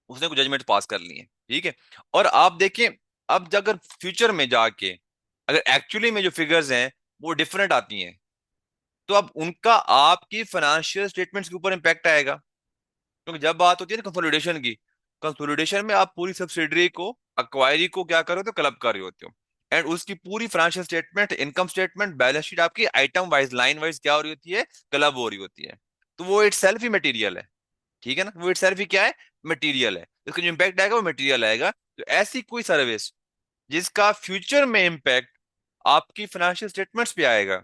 A: उसने कुछ जजमेंट पास कर ली है, ठीक है। और आप देखें, अब अगर फ्यूचर में जाके अगर एक्चुअली में जो फिगर्स हैं वो डिफरेंट आती हैं, तो अब उनका आपकी फाइनेंशियल स्टेटमेंट्स के ऊपर इम्पैक्ट आएगा। क्योंकि जब बात होती है ना कंसोलिडेशन की, कंसोलिडेशन में आप पूरी सब्सिडरी को, अक्वायरी को क्या कर रहे हो, तो क्लब कर रहे होते हो, एंड उसकी पूरी financial statement, income statement, balance sheet आपकी आइटम वाइज, लाइन वाइज क्या हो रही होती है, क्लब हो रही होती है। तो वो इट सेल्फ ही मटीरियल है, ठीक है ना, वो इट सेल्फ ही क्या है, मटीरियल है। इसका जो इम्पैक्ट आएगा वो मटीरियल आएगा। तो ऐसी कोई सर्विस जिसका फ्यूचर में इम्पैक्ट आपकी फाइनेंशियल स्टेटमेंट्स पे आएगा,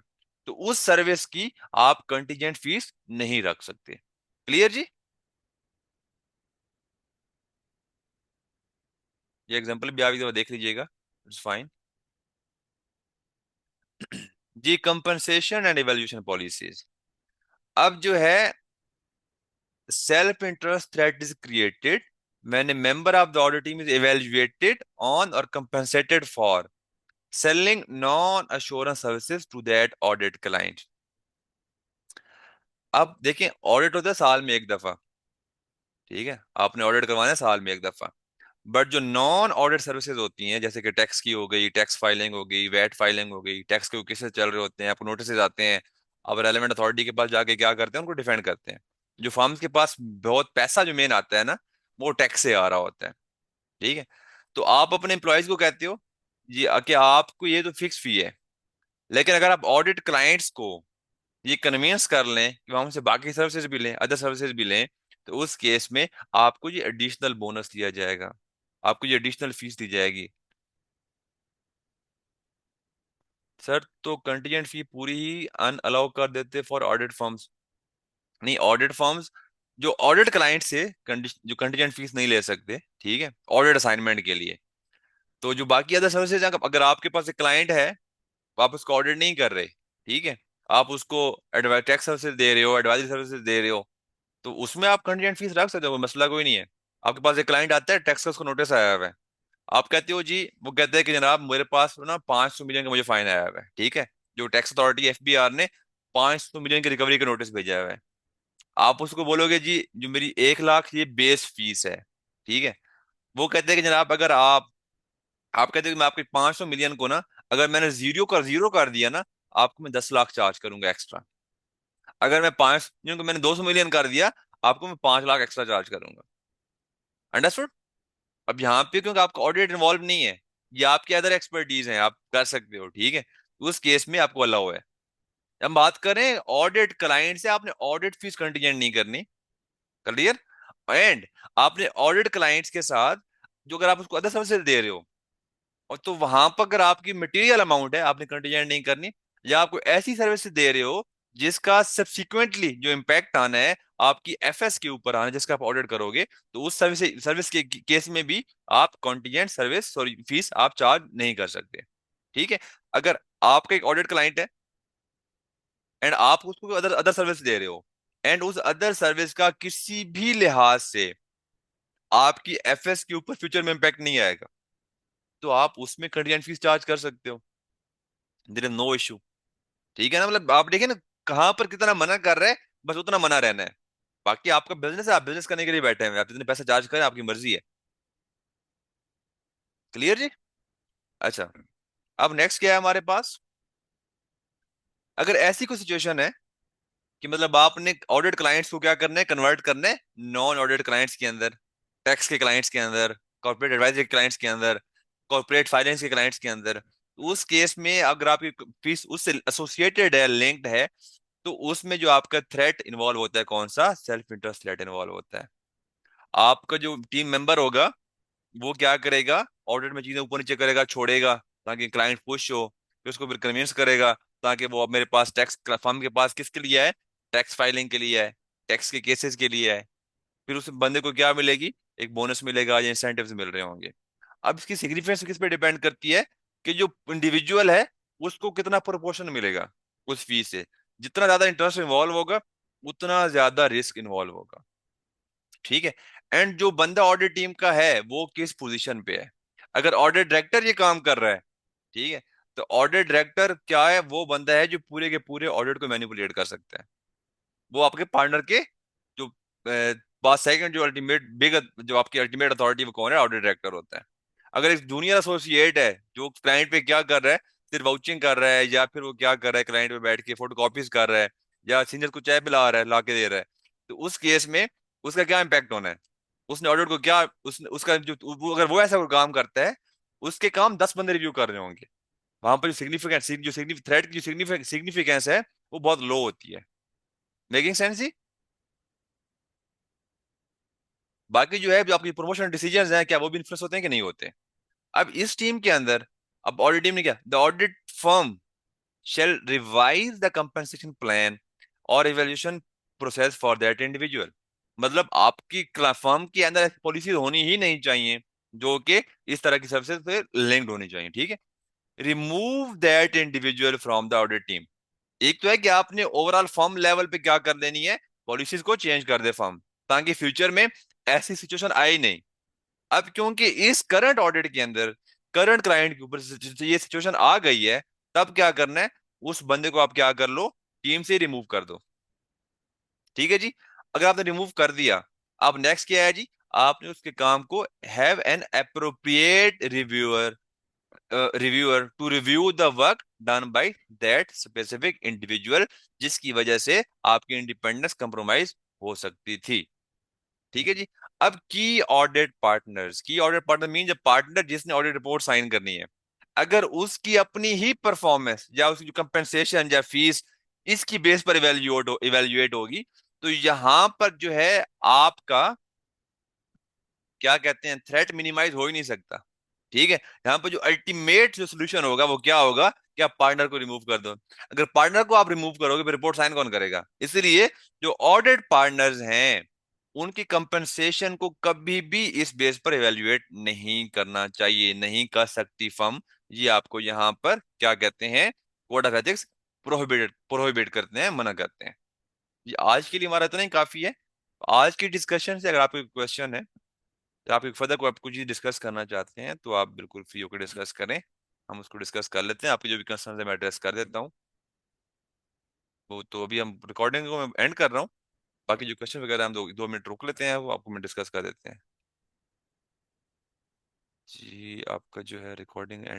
A: तो उस सर्विस की आप कंटीजेंट फीस नहीं रख सकते। क्लियर जी? ये एग्जांपल भी आप एक बार देख लीजिएगा, इट्स फाइन। जी, कंपनसेशन एंड इवैल्यूएशन पॉलिसीज। अब जो है, self interest threat is created when a member of the audit team is evaluated on or compensated for selling non-assurance services to that audit client। अब देखें, audit होता है साल में एक दफा, ठीक है, आपने ऑडिट करवाना है साल में एक दफा। बट जो नॉन ऑडिट सर्विसेज होती हैं, जैसे कि टैक्स की हो गई, टैक्स फाइलिंग हो गई, वैट फाइलिंग हो गई, टैक्स के केसेस चल रहे होते हैं, आपको नोटिस आते हैं, अब रेलेवेंट अथॉरिटी के पास जाके क्या करते हैं, उनको डिफेंड करते हैं। जो फर्म्स के पास बहुत पैसा जो मेन आता है ना, वो टैक्स से आ रहा होता है, ठीक है। तो आप अपने एम्प्लॉयज को कहते हो जी कि आपको ये तो फिक्स फी है, लेकिन अगर आप ऑडिट क्लाइंट्स को ये कन्विंस कर लें कि हम हमसे बाकी सर्विसेज भी लें, अदर सर्विसेज भी लें, तो उस केस में आपको ये एडिशनल बोनस दिया जाएगा, आपको ये एडिशनल फीस दी जाएगी। सर, तो कंटीजेंट फी पूरी ही अनअलाउ कर देते फॉर ऑडिट फर्म्स। नहीं, ऑडिट फर्म्स जो ऑडिट क्लाइंट से जो कंटीजेंट फीस नहीं ले सकते, ठीक है, ऑडिट असाइनमेंट के लिए। तो जो बाकी अदर सर्विसेज, अगर आपके पास एक क्लाइंट है, आप उसको ऑडिट नहीं कर रहे, ठीक है, आप उसको टैक्स सर्विसेज दे रहे हो, एडवाइजरी सर्विसेज दे रहे हो, तो उसमें आप कंटीजेंट फीस रख सकते हो, कोई मसला कोई नहीं है। आपके पास एक क्लाइंट आता है, टैक्स का उसको नोटिस आया हुआ है, आप कहते हो जी, वो कहते हैं कि जनाब मेरे पास ना 500 मिलियन का मुझे फाइन आया हुआ है, ठीक है, जो टैक्स अथॉरिटी एफबीआर ने 500 मिलियन की रिकवरी का नोटिस भेजा हुआ है। आप उसको बोलोगे जी जो मेरी 1 लाख ये बेस फीस है, ठीक है। वो कहते हैं कि जनाब अगर आप कहते हैं कि मैं आपके 500 मिलियन को ना, अगर मैंने जीरो कर दिया ना, आपको मैं 10 लाख चार्ज करूंगा एक्स्ट्रा। अगर मैं 5 मिलियन को मैंने 200 मिलियन कर दिया, आपको मैं 5 लाख एक्स्ट्रा चार्ज करूंगा। अंडरस्टूड? अब यहाँ पे क्योंकि आपका ऑडिट इन्वॉल्व नहीं है, ये आपकी अदर एक्सपर्टीज है, आप कर सकते हो, ठीक है, तो उस केस में आपको अलाउ है। हम बात करें ऑडिट क्लाइंट से, आपने ऑडिट फीस कंटीजेंट नहीं करनी। क्लियर? एंड आपने ऑडिट क्लाइंट्स के साथ जो अगर आप उसको अदर सर्विसेज दे रहे हो, और तो वहां पर अगर आपकी मटेरियल अमाउंट है, आपने कंटीजेंट नहीं करनी। या आपको ऐसी सर्विस दे रहे हो जिसका सब्सिक्वेंटली जो इम्पैक्ट आना है आपकी एफएस के ऊपर आना है, जिसका आप ऑडिट करोगे, तो उस सर्विस सर्विस के केस में भी आप कंटीजेंट सर्विस सॉरी फीस आप चार्ज नहीं कर सकते, ठीक है। अगर आपका एक ऑडिट क्लाइंट है एंड आप उसको अदर अदर सर्विस दे रहे हो, एंड उस अदर सर्विस का किसी भी लिहाज से आपकी एफएस के ऊपर फ्यूचर में इम्पैक्ट नहीं आएगा, तो आप उसमें कंटीजेंट फीस चार्ज कर सकते हो। देयर इज नो इशू, ठीक है ना। मतलब आप देखिए ना, कहाँ पर कितना मना कर रहे हैं, बस उतना मना रहना है। बाकी आपका बिजनेस है, आप बिजनेस करने के लिए बैठे हैं, आप जितने पैसा चार्ज करें आपकी मर्जी है। क्लियर जी? अच्छा, अब नेक्स्ट क्या है हमारे पास। अगर ऐसी कोई सिचुएशन है कि मतलब आपने ऑडिट क्लाइंट्स को क्या करना है, कन्वर्ट करना है नॉन ऑडिट क्लाइंट्स के अंदर, टैक्स के क्लाइंट्स के अंदर, कॉर्पोरेट एडवाइजरी के क्लाइंट्स के अंदर, कॉर्पोरेट फाइनेंस के क्लाइंट्स के अंदर, तो उस केस में अगर आपकी फीस उससे एसोसिएटेड है, लिंक्ड है, तो उसमें जो आपका थ्रेट इन्वॉल्व होता है, कौन सा, सेल्फ इंटरेस्ट थ्रेट इन्वॉल्व होता है। आपका जो टीम मेंबर होगा वो क्या करेगा, ऑडिट में चीजें ऊपर नीचे करेगा, छोड़ेगा, ताकि क्लाइंट खुश हो, फिर उसको फिर कन्विंस करेगा, ताकि वो अब मेरे पास टैक्स फर्म के पास किसके लिए है, टैक्स फाइलिंग के लिए है, टैक्स के केसेस के लिए है। फिर उस बंदे को क्या मिलेगी, एक बोनस मिलेगा या इंसेंटिव्स मिल रहे होंगे। अब इसकी सिग्निफिकेंस किस पे डिपेंड करती है, कि जो इंडिविजुअल है उसको कितना प्रोपोर्शन मिलेगा उस फीस से। जितना ज्यादा इंटरेस्ट इन्वॉल्व होगा उतना ज्यादा रिस्क इन्वॉल्व होगा। ठीक है। एंड जो बंदा ऑडिट टीम का है वो किस पोजीशन पे है? अगर ऑडिट डायरेक्टर ये काम कर रहा है, ठीक है, तो ऑडिट डायरेक्टर क्या है? वो बंदा है जो पूरे के पूरे ऑडिट को मैनिपुलेट कर सकता है। वो आपके पार्टनर के जो पास सेकंड जो अल्टीमेट बिग जो आपकी अल्टीमेट अथॉरिटी वो कौन है? ऑडिट डायरेक्टर होता है। अगर एक जूनियर एसोसिएट है जो क्लाइंट पे क्या कर रहा है, सिर्फ वाउचिंग कर रहा है, या फिर वो क्या कर रहा है, क्लाइंट पे बैठ के फोटो कॉपीज कर रहा है, या सीनियर को चाय पिला रहा है, ला के दे रहा है, तो उस केस में उसका क्या इम्पैक्ट होना है? उसने ऑडिट को क्या उसका जो अगर वो ऐसा कोई काम करता है, उसके काम 10 बंदे रिव्यू कर रहे होंगे। वहां पर जो थ्रेट की जो सिग्निफिकेंस है वो बहुत लो होती है। मेकिंग सेंस जी? बाकी जो है जो आपकी प्रमोशन डिसीजंस हैं क्या वो भी इन्फ्लुएंस होते हैं कि नहीं होते? अब इस टीम के अंदर, अब ऑडिट टीम ने क्या, the audit firm shall revise the compensation plan और evaluation process for that individual. मतलब आपकी फर्म के अंदर पॉलिसी होनी ही नहीं चाहिए जो कि इस तरह की सर्विसेज से लिंक्ड होनी चाहिए। ठीक है। Remove that individual from the audit team. एक तो है कि आपने ओवरऑल फर्म लेवल पे क्या कर देनी है, पॉलिसीज को चेंज कर दे फर्म, ताकि फ्यूचर में ऐसी सिचुएशन आए ही नहीं। अब क्योंकि इस करंट ऑडिट के अंदर करंट क्लाइंट के ऊपर ये सिचुएशन आ गई है, तब क्या करना है? उस बंदे को आप क्या कर लो, टीम से रिमूव कर दो। ठीक है जी। अगर आपने रिमूव कर दिया, अब नेक्स्ट क्या है जी? आपने उसके काम को have an appropriate reviewer to review the work done by that specific individual, जिसकी वजह से आपकी इंडिपेंडेंस कंप्रोमाइज हो सकती थी। ठीक है जी। अब की ऑडिट पार्टनर मीन जब पार्टनर जिसने ऑडिट रिपोर्ट साइन करनी है, अगर उसकी अपनी ही परफॉर्मेंस या उसकी जो कंपेंसेशन या फीस इसकी बेस पर इवेल्युएट होगी, तो यहां पर जो है आपका क्या कहते हैं, थ्रेट मिनिमाइज हो ही नहीं सकता। ठीक है। यहाँ पर जो अल्टीमेट जो सोल्यूशन होगा वो क्या होगा कि आप पार्टनर को रिमूव कर दो। अगर पार्टनर को आप रिमूव करोगे फिर रिपोर्ट साइन कौन करेगा? इसलिए जो ऑडिट पार्टनर्स हैं उनकी कंपनसेशन को कभी भी इस बेस पर एवेल्युएट नहीं करना चाहिए, नहीं कर सकती फर्म। ये आपको यहाँ पर क्या कहते हैं, कोड ऑफ एथिक्स प्रोहिबिट करते हैं, मना करते हैं। ये आज के लिए हमारा इतना ही काफी है। आज की डिस्कशन से अगर आपको क्वेश्चन है, तो आप एक फर्दर को आप कुछ चीज डिस्कस करना चाहते हैं, तो आप बिल्कुल फ्री होकर डिस्कस करें। हम उसको डिस्कस कर लेते हैं। आपके जो भी कंसर्न है मैं एड्रेस कर देता हूँ। वो तो अभी हम रिकॉर्डिंग को मैं एंड कर रहा हूँ। बाकी जो क्वेश्चन वगैरह हम 2 मिनट रोक लेते हैं, वो आपको मैं डिस्कस कर देते हैं। जी आपका जो है रिकॉर्डिंग